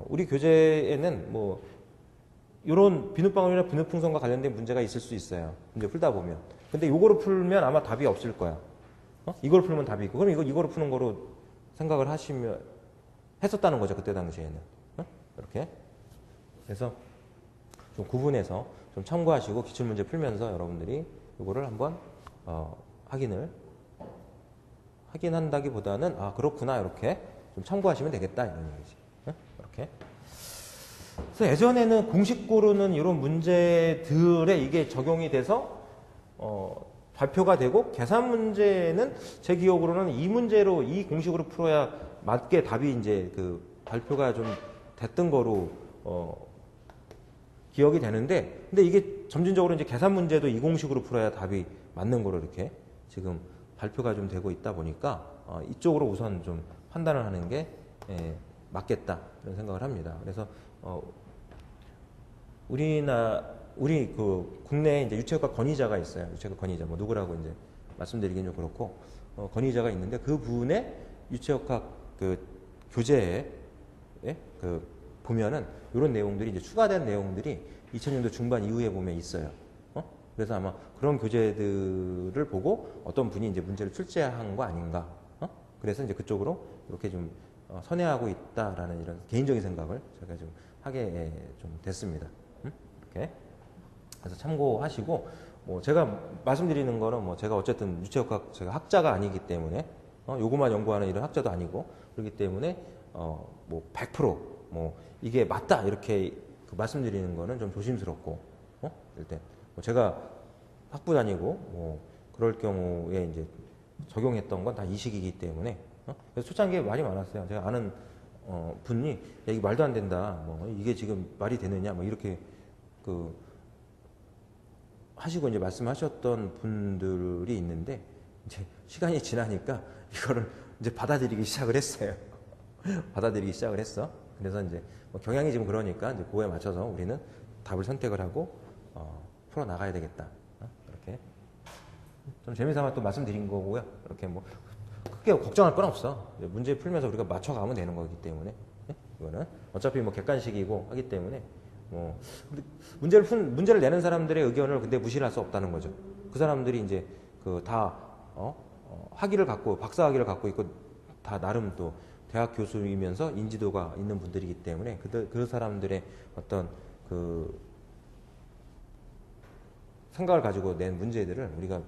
S1: 우리 교재에는 뭐 이런 비누방울이나 비누풍선과 관련된 문제가 있을 수 있어요. 문제 풀다 보면. 근데 이거로 풀면 아마 답이 없을 거야. 이걸 풀면 답이 있고. 그럼 이거로 푸는 거로 생각을 했었다는 거죠. 그때 당시에는. 이렇게. 그래서 좀 구분해서 좀 참고하시고 기출문제 풀면서 여러분들이 이거를 한번 확인한다기보다는 그렇구나 이렇게 좀 참고하시면 되겠다 이런 얘기지. 이렇게. 그래서 예전에는 공식 고르는 이런 문제들에 이게 적용이 돼서 발표가 되고 계산 문제는 제 기억으로는 이 문제로 이 공식으로 풀어야 맞게 답이 이제 발표가 좀 됐던 거로 기억이 되는데 근데 이게 점진적으로 이제 계산 문제도 이 공식으로 풀어야 답이 맞는 거로 이렇게 지금 발표가 좀 되고 있다 보니까 이쪽으로 우선 좀 판단을 하는 게 맞겠다 이런 생각을 합니다. 그래서 우리 국내에 이제 유체학과 권위자가 있어요. 유체학과 권위자 뭐 누구라고 이제 말씀드리긴 좀 그렇고 권위자가 있는데 그 분의 유체학학 교재에 보면은 이런 내용들이 이제 추가된 내용들이 2000년도 중반 이후에 보면 있어요. 그래서 아마 그런 교재들을 보고 어떤 분이 이제 문제를 출제한 거 아닌가. 그래서 이제 그쪽으로 이렇게 좀 선회하고 있다라는 이런 개인적인 생각을 제가 좀 하게 좀 됐습니다. 이렇게. 그래서 참고하시고 뭐 제가 말씀드리는 거는 뭐 제가 어쨌든 유체역학 제가 학자가 아니기 때문에 요것만 연구하는 이런 학자도 아니고 그렇기 때문에 뭐 100%뭐 이게 맞다 이렇게 그 말씀드리는 거는 좀 조심스럽고 일단 뭐 제가 학부 다니고 뭐 그럴 경우에 이제 적용했던 건 다 이 시기이기 때문에 그래서 초창기에 말이 많았어요. 제가 아는 분이 야, 이게 말도 안 된다. 뭐 이게 지금 말이 되느냐 뭐 이렇게 그 하시고 이제 말씀하셨던 분들이 있는데 이제 시간이 지나니까 이거를 이제 받아들이기 시작을 했어요. 받아들이기 시작을 했어. 그래서 이제 뭐 경향이 지금 그러니까 이제 그거에 맞춰서 우리는 답을 선택을 하고 풀어 나가야 되겠다. 이렇게 좀 재미삼아 또 말씀드린 거고요. 이렇게 뭐 크게 걱정할 건 없어. 문제 풀면서 우리가 맞춰가면 되는 거기 때문에 이거는 어차피 뭐 객관식이고 하기 때문에 뭐 문제를 내는 사람들의 의견을 근데 무시를 할 수 없다는 거죠. 그 사람들이 이제 그 다 학위를 갖고 박사 학위를 갖고 있고 다 나름 또 대학 교수이면서 인지도가 있는 분들이기 때문에 그 사람들의 어떤 그 생각을 가지고 낸 문제들을 우리가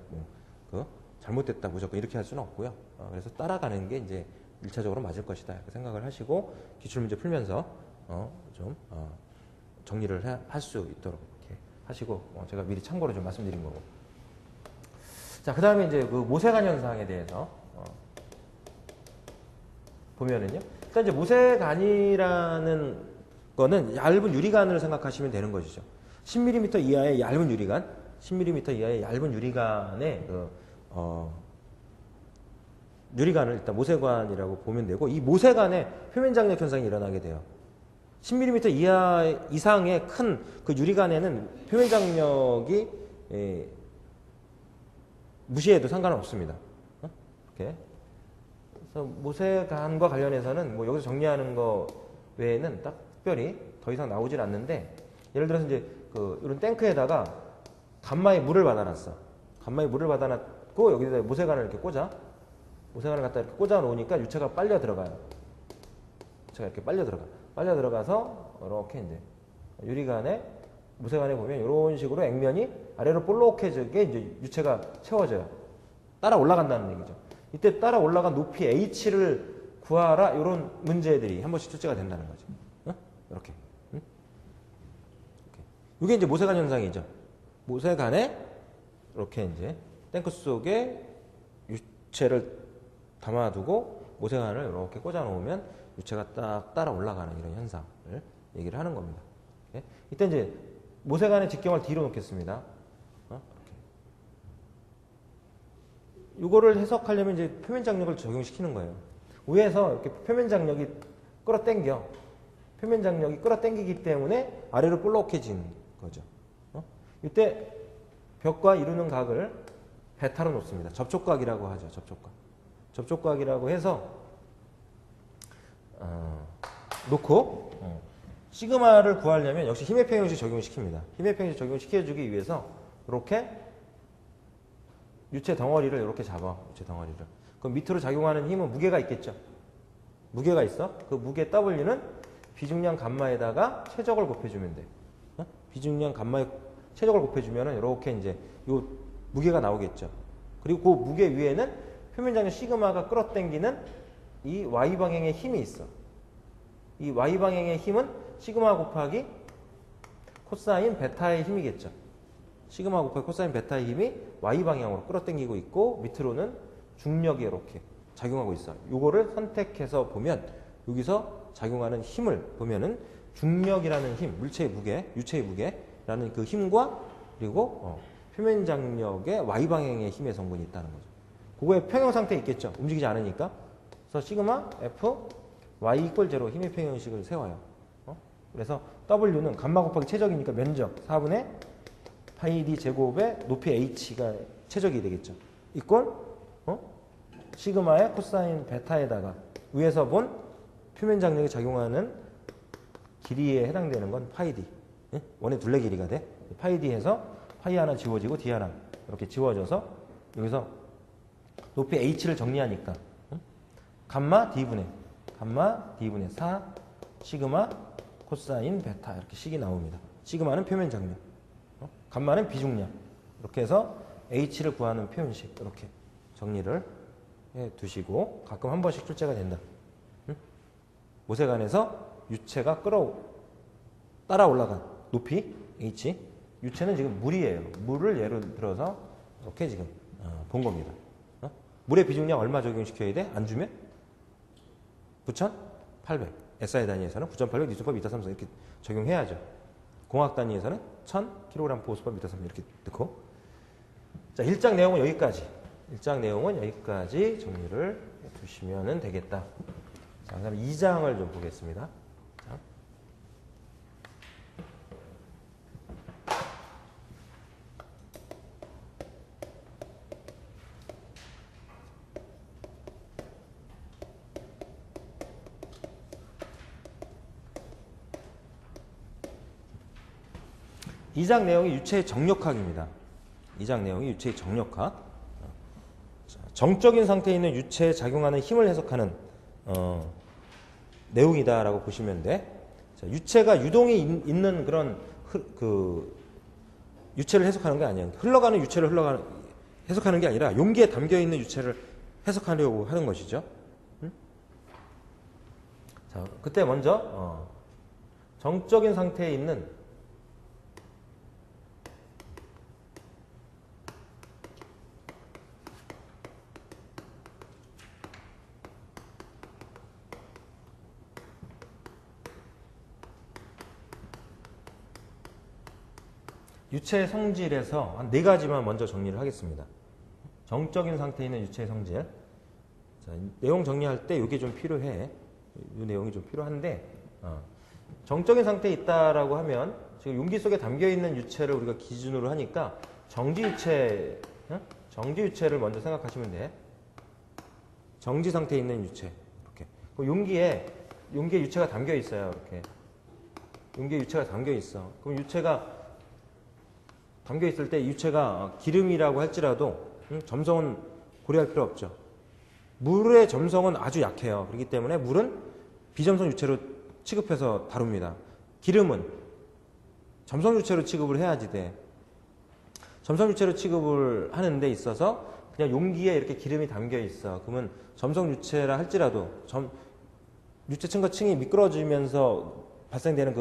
S1: 뭐 잘못됐다 무조건 이렇게 할 수는 없고요. 그래서 따라가는 게 이제 1차적으로 맞을 것이다 이렇게 생각을 하시고 기출문제 풀면서 좀 정리를 할 수 있도록 이렇게 하시고 제가 미리 참고로 좀 말씀드린 거고. 자, 그 다음에 이제 그 모세관 현상에 대해서 보면은요. 일단 이제 모세관이라는 거는 얇은 유리관을 생각하시면 되는 것이죠. 10mm 이하의 얇은 유리관, 10mm 이하의 얇은 유리관의 유리관을 일단 모세관이라고 보면 되고 이 모세관에 표면 장력 현상이 일어나게 돼요. 10mm 이하 이상의 큰 그 유리관에는 표면 장력이 무시해도 상관은 없습니다. 이렇게. 그래서 모세관과 관련해서는 뭐 여기서 정리하는 거 외에는 딱 특별히 더 이상 나오질 않는데 예를 들어서 이제 그 이런 탱크에다가 감마에 물을 받아놨어. 감마에 물을 받아놨고 여기다 모세관을 이렇게 꽂아. 모세관을 갖다 이렇게 꽂아 놓으니까 유체가 빨려 들어가요. 유체가 이렇게 빨려 들어가. 빨려 들어가서 이렇게 이제 유리관에 모세관에 보면 이런 식으로 액면이 아래로 볼록해지게 이제 유체가 채워져요. 따라 올라간다는 얘기죠. 이때 따라 올라간 높이 h를 구하라 이런 문제들이 한 번씩 출제가 된다는 거죠. 이렇게. 이게 이제 모세관 현상이죠. 모세관에 이렇게 이제 탱크 속에 유체를 담아두고 모세관을 이렇게 꽂아 놓으면 유체가 딱 따라 올라가는 이런 현상을 얘기를 하는 겁니다. 이때 이제 모세관의 직경을 뒤로 놓겠습니다. 이거를 해석하려면 이제 표면 장력을 적용시키는 거예요. 위에서 이렇게 표면 장력이 끌어당겨. 표면 장력이 끌어당기기 때문에 아래로 볼록해지는 거죠. 이때 벽과 이루는 각을 베타로 놓습니다. 접촉각이라고 하죠. 접촉각. 접촉각이라고 해서 놓고 시그마를 구하려면 역시 힘의 평형식 적용시킵니다. 힘의 평형식 적용시켜주기 위해서 이렇게 유체 덩어리를 이렇게 잡아. 유체 덩어리를. 그럼 밑으로 작용하는 힘은 무게가 있겠죠. 무게가 있어. 그 무게 W는 비중량 감마에다가 최적을 곱해주면 돼. 비중량 감마에 최적을 곱해주면은 이렇게 이제 요 무게가 나오겠죠. 그리고 그 무게 위에는 표면 장력 시그마가 끌어당기는 이 Y 방향의 힘이 있어. 이 Y 방향의 힘은 시그마 곱하기 코사인 베타의 힘이겠죠. 시그마 곱하기 코사인 베타의 힘이 Y 방향으로 끌어당기고 있고 밑으로는 중력이 이렇게 작용하고 있어. 요거를 선택해서 보면 여기서 작용하는 힘을 보면은 중력이라는 힘, 물체의 무게, 유체의 무게라는 그 힘과 그리고 표면 장력의 Y 방향의 힘의 성분이 있다는 거죠. 그거의 평형 상태에 있겠죠. 움직이지 않으니까. 그래서 시그마 F Y 이퀄 제로 힘의 평형식을 세워요. 그래서 W는 감마 곱하기 최적이니까 면적 4분의 파이 D 제곱의 높이 H가 최적이 되겠죠. 이퀄 시그마의 코사인 베타에다가 위에서 본 표면 장력이 작용하는 길이에 해당되는 건 파이 D. 원의 둘레 길이가 돼. 파이 D에서 파이 하나 지워지고 D 하나 이렇게 지워져서 여기서 높이 H를 정리하니까 감마 D분의 4 시그마 코사인 베타 이렇게 식이 나옵니다. 시그마는 표면 장력, 감마는 비중량. 이렇게 해서 H를 구하는 표현식 이렇게 정리를 해 두시고 가끔 한 번씩 출제가 된다. 응? 모세관에서 유체가 따라 올라간 높이 H, 유체는 지금 물이에요. 물을 예로 들어서 이렇게 지금 본 겁니다. 물의 비중량 얼마 적용시켜야 돼? 안 주면? 9,800. SI 단위에서는 9,800 뉴턴 미터 3 이렇게 적용해야죠. 공학 단위에서는 1,000kg 보수법 미터 3 이렇게 넣고. 자, 1장 내용은 여기까지. 1장 내용은 여기까지 정리를 해두시면 되겠다. 자, 그 다음에 2장을 좀 보겠습니다. 자. 2장 내용이 유체의 정력학입니다. 2장 내용이 유체의 정력학. 정적인 상태에 있는 유체에 작용하는 힘을 해석하는 내용이다라고 보시면 돼. 자, 유체가 유동이 있는 그런 유체를 해석하는 게 아니에요. 흘러가는 유체를 해석하는 게 아니라 용기에 담겨 있는 유체를 해석하려고 하는 것이죠. 응? 자, 그때 먼저 정적인 상태에 있는 유체의 성질에서 한 4가지만 먼저 정리를 하겠습니다. 정적인 상태에 있는 유체의 성질. 자, 내용 정리할 때 이게 좀 필요해. 이 내용이 좀 필요한데, 정적인 상태에 있다라고 하면 지금 용기 속에 담겨 있는 유체를 우리가 기준으로 하니까 정지 유체를 먼저 생각하시면 돼. 정지 상태에 있는 유체. 이렇게. 용기에 유체가 담겨 있어요. 이렇게. 용기에 유체가 담겨 있어. 그럼 유체가 담겨 있을 때 유체가 기름이라고 할지라도 점성은 고려할 필요 없죠. 물의 점성은 아주 약해요. 그렇기 때문에 물은 비점성 유체로 취급해서 다룹니다. 기름은 점성 유체로 취급을 해야지 돼. 점성 유체로 취급을 하는 데 있어서 그냥 용기에 이렇게 기름이 담겨 있어. 그러면 점성 유체라 할지라도 유체층과 층이 미끄러지면서 발생되는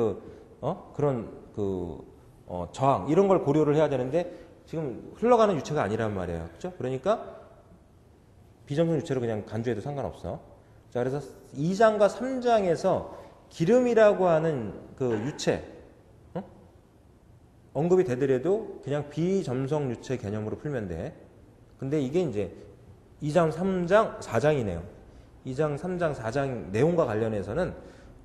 S1: 그런 저항 이런 걸 고려를 해야 되는데 지금 흘러가는 유체가 아니란 말이에요. 그렇죠? 그러니까 비점성 유체로 그냥 간주해도 상관없어. 자, 그래서 2장과 3장에서 기름이라고 하는 그 유체 언급이 되더라도 그냥 비점성 유체 개념으로 풀면 돼. 근데 이게 이제 2장, 3장, 4장이네요. 2장, 3장, 4장 내용과 관련해서는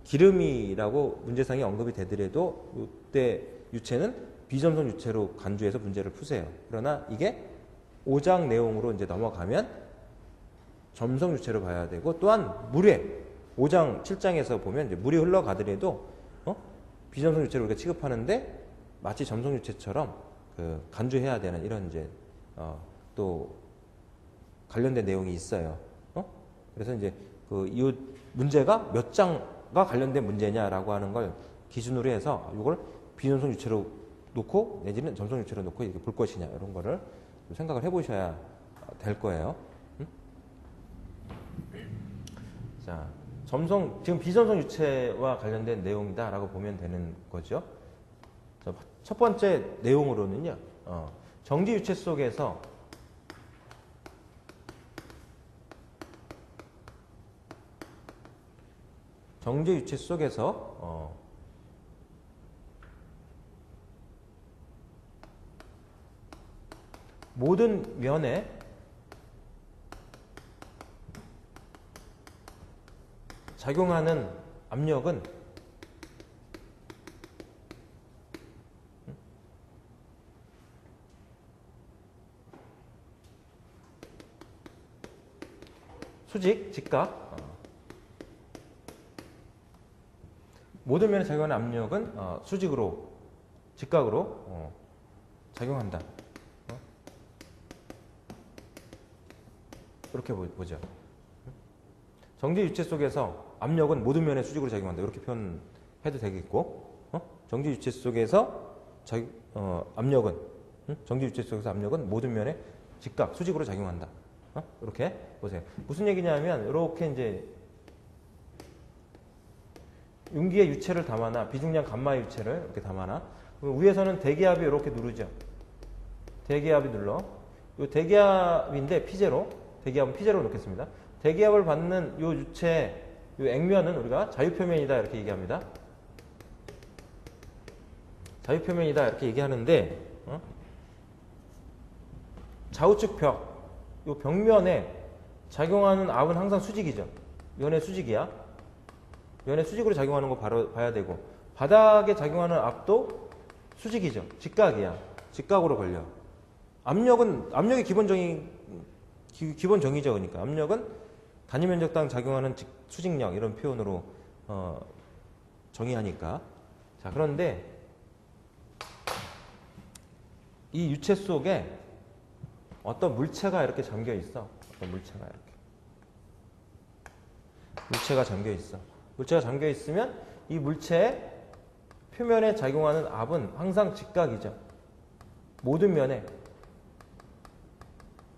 S1: 기름이라고 문제상이 언급이 되더라도 이때 유체는 비점성 유체로 간주해서 문제를 푸세요. 그러나 이게 5장 내용으로 이제 넘어가면 점성 유체로 봐야 되고 또한 물에 5장, 7장에서 보면 이제 물이 흘러가더라도 비점성 유체로 우리가 취급하는데 마치 점성 유체처럼 간주해야 되는 이런 이제 또 관련된 내용이 있어요. 그래서 이제 이 문제가 몇 장과 관련된 문제냐라고 하는 걸 기준으로 해서 이걸 비점성 유체로 놓고 내지는 점성 유체로 놓고 이렇게 볼 것이냐 이런 거를 생각을 해보셔야 될 거예요. 자, 지금 비점성 유체와 관련된 내용이다라고 보면 되는 거죠. 자, 첫 번째 내용으로는요, 정지 유체 속에서 모든 면에 작용하는 압력은 수직, 직각. 모든 면에 작용하는 압력은 수직으로, 직각으로 작용한다. 이렇게 보죠. 정지 유체 속에서 압력은 모든 면에 수직으로 작용한다. 이렇게 표현해도 되겠고, 정지 유체 속에서 압력은 정지 유체 속에서 압력은 모든 면에 직각, 수직으로 작용한다. 이렇게 보세요. 무슨 얘기냐면 이렇게 이제 용기에 유체를 담아놔, 비중량 감마의 유체를 이렇게 담아놔. 위에서는 대기압이 이렇게 누르죠. 대기압이 눌러. 이 대기압인데 P0, 대기압은 P0로 놓겠습니다. 대기압을 받는 이 유체, 이 액면은 우리가 자유표면이다 이렇게 얘기합니다. 자유표면이다 이렇게 얘기하는데 좌우측 벽, 이 벽면에 작용하는 압은 항상 수직이죠. 면의 수직이야. 면의 수직으로 작용하는 거 바로 봐야 되고, 바닥에 작용하는 압도 수직이죠. 직각이야. 직각으로 걸려. 압력이 기본 정의죠. 그러니까 압력은 단위 면적당 작용하는 수직력 이런 표현으로 정의하니까. 자, 그런데 이 유체 속에 어떤 물체가 이렇게 잠겨 있어. 어떤 물체가 이렇게. 물체가 잠겨 있어. 물체가 잠겨 있으면 이 물체의 표면에 작용하는 압은 항상 직각이죠. 모든 면에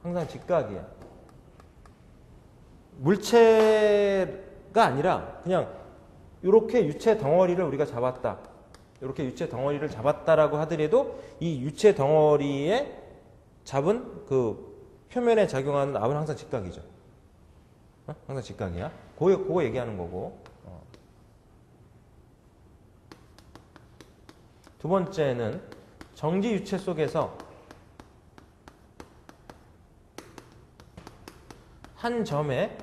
S1: 항상 직각이야. 물체가 아니라 그냥 이렇게 유체 덩어리를 우리가 잡았다. 이렇게 유체 덩어리를 잡았다라고 하더라도 이 유체 덩어리에 잡은 그 표면에 작용하는 압은 항상 직각이죠. 항상 직각이야. 그거 얘기하는 거고. 두 번째는 정지 유체 속에서 한 점에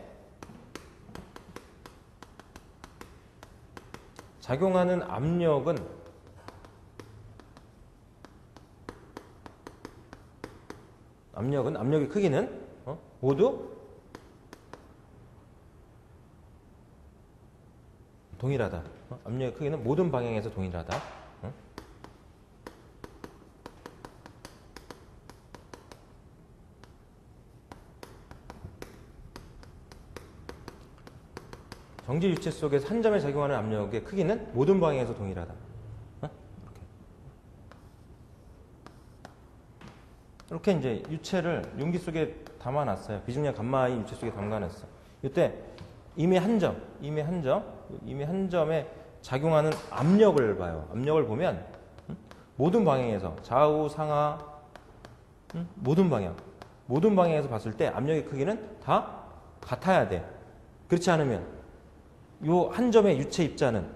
S1: 작용하는 압력의 크기는 모두 동일하다. 압력의 크기는 모든 방향에서 동일하다. 정지 유체 속에서 한 점에 작용하는 압력의 크기는 모든 방향에서 동일하다. 이렇게 이제 유체를 용기 속에 담아놨어요. 비중량 감마의 유체 속에 담가놨어. 이때 이미 한 점에 작용하는 압력을 봐요. 압력을 보면 모든 방향에서 좌우 상하 모든 방향에서 봤을 때 압력의 크기는 다 같아야 돼. 그렇지 않으면 요 한 점의 유체 입자는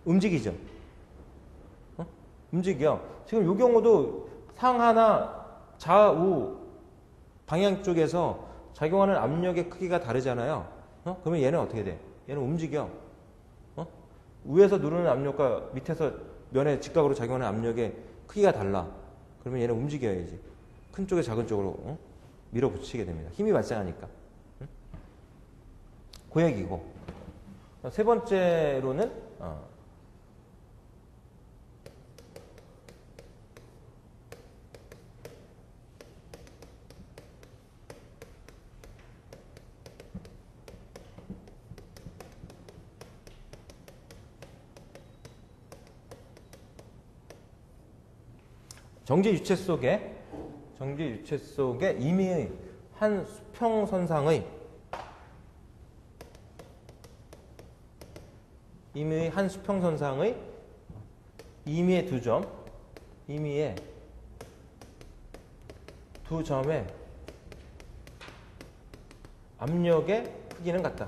S1: 움직이죠. 움직여. 지금 요 경우도 상하나 좌우 방향 쪽에서 작용하는 압력의 크기가 다르잖아요. 그러면 얘는 어떻게 돼? 얘는 움직여. 위에서 누르는 압력과 밑에서 면에 직각으로 작용하는 압력의 크기가 달라. 그러면 얘는 움직여야지. 큰 쪽에 작은 쪽으로 밀어붙이게 됩니다. 힘이 발생하니까. 그 얘기고. 세 번째로는 정지 유체 속에 임의의 한 수평선상의 임의의 두 점의 압력의 크기는 같다.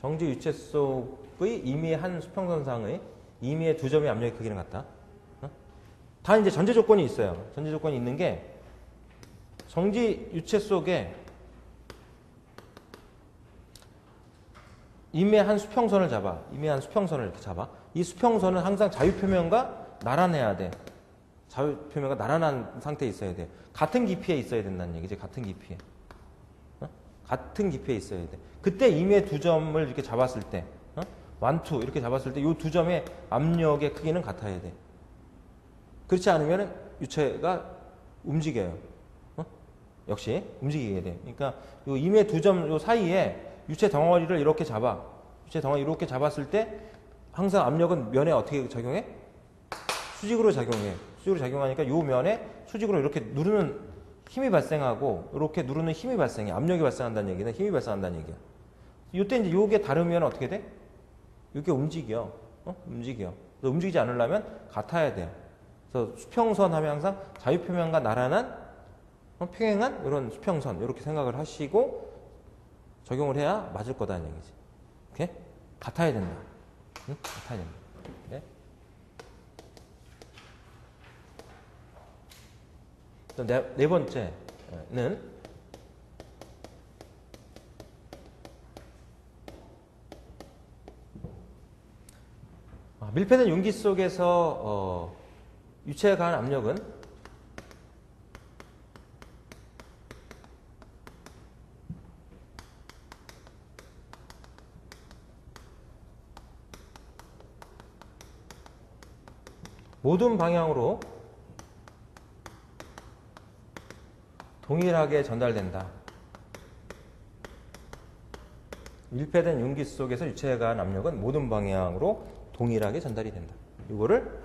S1: 정지 유체 속의 임의의 한 수평선상의 임의의 두 점의 압력의 크기는 같다. 다 이제 전제 조건이 있어요. 전제 조건이 있는 게 정지 유체 속에 임의의 한 수평선을 잡아. 임의의 한 수평선을 이렇게 잡아. 이 수평선은 항상 자유표면과 나란해야 돼. 자유표면과 나란한 상태에 있어야 돼. 같은 깊이에 있어야 된다는 얘기지. 같은 깊이에. 같은 깊이에 있어야 돼. 그때 임의의 두 점을 이렇게 잡았을 때, 완투 이렇게 잡았을 때 이 두 점의 압력의 크기는 같아야 돼. 그렇지 않으면 유체가 움직여요. 역시 움직이게 돼. 그러니까 이 임의의 두 점 사이에 유체 덩어리를 이렇게 잡아. 유체 덩어리 이렇게 잡았을 때 항상 압력은 면에 어떻게 작용해? 수직으로 작용해. 수직으로 작용하니까 요 면에 수직으로 이렇게 누르는 힘이 발생하고 이렇게 누르는 힘이 발생해. 압력이 발생한다는 얘기는 힘이 발생한다는 얘기야. 이때 이제 요게 다르면 어떻게 돼? 이게 움직여. 움직여. 그래서 움직이지 않으려면 같아야 돼. 그래서 수평선 하면 항상 자유평면과 나란한 평행한 이런 수평선 이렇게 생각을 하시고 적용을 해야 맞을 거다는 얘기지. 오케이? 같아야 된다. 응? 같아야 된다. 네? 네 번째는 밀폐된 용기 속에서 유체에 가한 압력은 모든 방향으로 동일하게 전달된다. 밀폐된 용기 속에서 유체에 가한 압력은 모든 방향으로 동일하게 전달이 된다. 이거를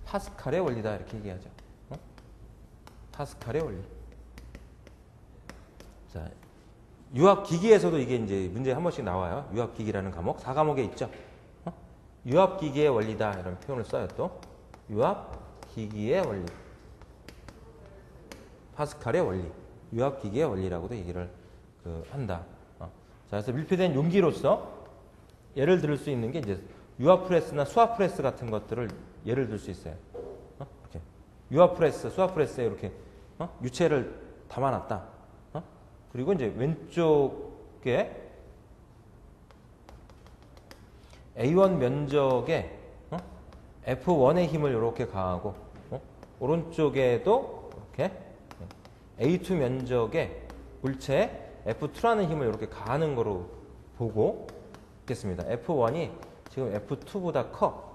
S1: 파스칼의 원리다 이렇게 얘기하죠. 파스칼의 원리. 자, 유압기기에서도 이게 이제 문제 한 번씩 나와요. 유압기기라는 과목 4과목에 있죠. 유압기기의 원리다 이런 표현을 써요. 또 유압기기의 원리. 파스칼의 원리. 유압기기의 원리라고도 얘기를 한다. 자, 그래서 밀폐된 용기로서 예를 들 수 있는 게 이제 유압프레스나 수압프레스 같은 것들을 예를 들 수 있어요. 이렇게 유압프레스, 수압프레스에 이렇게 유체를 담아놨다. 그리고 이제 왼쪽에 A1 면적에 F1의 힘을 이렇게 가하고 오른쪽에도 이렇게 A2 면적에 물체에 F2라는 힘을 이렇게 가하는 거로 보고 있겠습니다. F1이 지금 F2보다 커.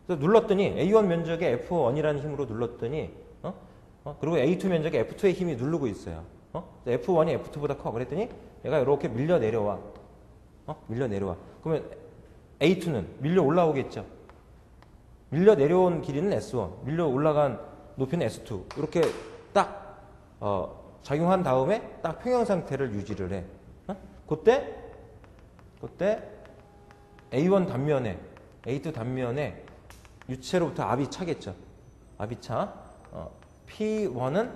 S1: 그래서 눌렀더니 A1 면적에 F1이라는 힘으로 눌렀더니 그리고 A2 면적에 F2의 힘이 누르고 있어요. F1이 F2보다 커. 그랬더니 얘가 이렇게 밀려 내려와. 밀려 내려와. 그러면 A2는 밀려 올라오겠죠. 밀려 내려온 길이는 S1, 밀려 올라간 높이는 S2. 이렇게 딱 작용한 다음에 딱 평형 상태를 유지를 해. 그때 A1 단면에, A2 단면에 유체로부터 압이 차겠죠. 압이 차. P1은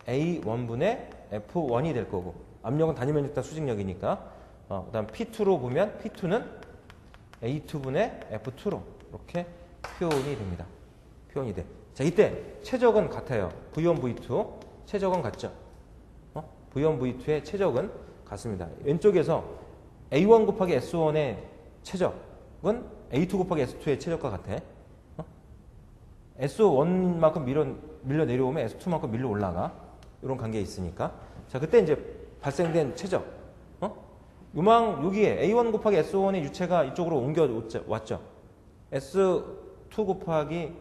S1: A1분의 F1이 될 거고, 압력은 단위 면적 다 수직력이니까. 그 다음 P2로 보면 P2는 A2분의 F2로 이렇게 표현이 됩니다. 표현이 돼. 자, 이때 최적은 같아요. V1, V2 최적은 같죠. V1, V2의 최적은 같습니다. 왼쪽에서 A1 곱하기 S1의 최적은 A2 곱하기 S2의 최적과 같아. S1만큼 밀려 내려오면 S2만큼 밀려 올라가. 이런 관계에 있으니까. 자, 그때 이제 발생된 최적. 여기에 A1 곱하기 S1의 유체가 이쪽으로 옮겨왔죠. S2 곱하기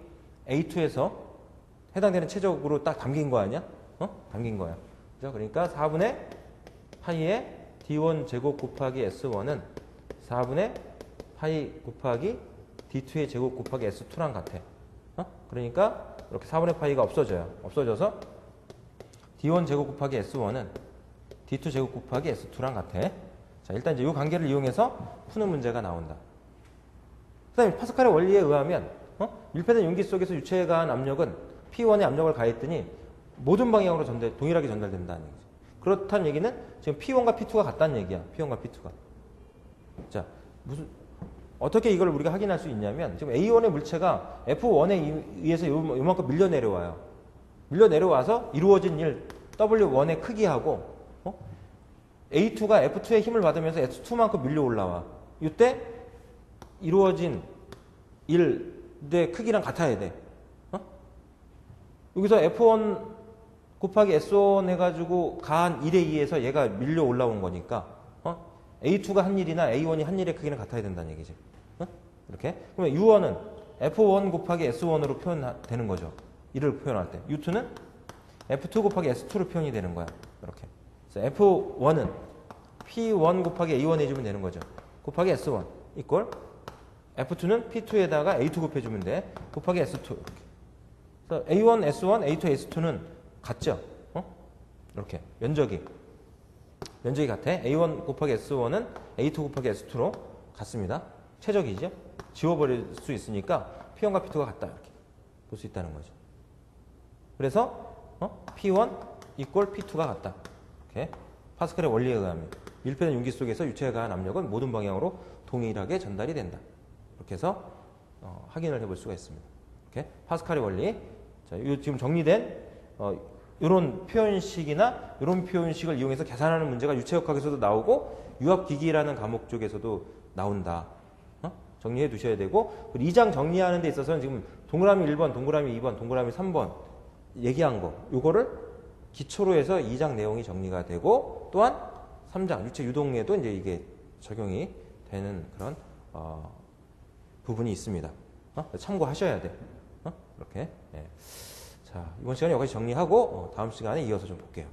S1: A2에서 해당되는 최적으로 딱 담긴 거 아니야? 담긴 거야. 그죠? 그러니까 4분의 파이의 D1 제곱 곱하기 S1은 4분의 파이 곱하기 D2의 제곱 곱하기 S2랑 같아. 그러니까 이렇게 4분의 파이가 없어져요. 없어져서 D1 제곱 곱하기 S1은 D2 제곱 곱하기 S2랑 같아. 자, 일단 이제 이 관계를 이용해서 푸는 문제가 나온다. 그 다음에 파스칼의 원리에 의하면 밀폐된 용기 속에서 유체에 가한 압력은 P1의 압력을 가했더니 모든 방향으로 동일하게 전달된다는 얘기죠. 그렇다는 얘기는 지금 P1과 P2가 같다는 얘기야. P1과 P2가. 자, 어떻게 이걸 우리가 확인할 수 있냐면 지금 A1의 물체가 F1에 의해서 요만큼 밀려 내려와요. 밀려 내려와서 이루어진 일 W1의 크기하고 A2가 F2의 힘을 받으면서 S2만큼 밀려 올라와. 이때 이루어진 일의 크기랑 같아야 돼. 여기서 F1 곱하기 S1 해가지고 가한 1에 의해서 얘가 밀려 올라온 거니까 A2가 한 일이나 A1이 한 일의 크기는 같아야 된다는 얘기지. 이렇게. 그러면 U1은 F1 곱하기 S1으로 표현되는 거죠. 이를 표현할 때. U2는 F2 곱하기 S2로 표현이 되는 거야. 이렇게. 그래서 F1은 P1 곱하기 A1 해주면 되는 거죠. 곱하기 S1 이꼴 F2는 P2에다가 A2 곱해주면 돼. 곱하기 S2 이렇게. 그래서 A1, S1, A2, S2는 같죠? 이렇게 면적이 같아. A1 곱하기 S1은 A2 곱하기 S2로 같습니다. 최적이죠? 지워버릴 수 있으니까 P1과 P2가 같다 이렇게 볼 수 있다는 거죠. 그래서 P1 이꼴 P2가 같다. 이렇게 파스칼의 원리에 의하면 밀폐된 용기 속에서 유체에 가한 압력은 모든 방향으로 동일하게 전달이 된다. 이렇게 해서 확인을 해볼 수가 있습니다. 이렇게 파스칼의 원리. 자, 지금 정리된 이런 표현식이나 이런 표현식을 이용해서 계산하는 문제가 유체역학에서도 나오고 유압기기라는 과목 쪽에서도 나온다. 정리해 두셔야 되고 2장 정리하는 데 있어서는 지금 동그라미 1번, 동그라미 2번, 동그라미 3번 얘기한 거 요거를 기초로 해서 2장 내용이 정리가 되고 또한 3장 유체 유동에도 이제 이게 적용이 되는 그런 부분이 있습니다. 참고하셔야 돼. 이렇게. 예. 자, 이번 시간에 여기까지 정리하고 다음 시간에 이어서 좀 볼게요.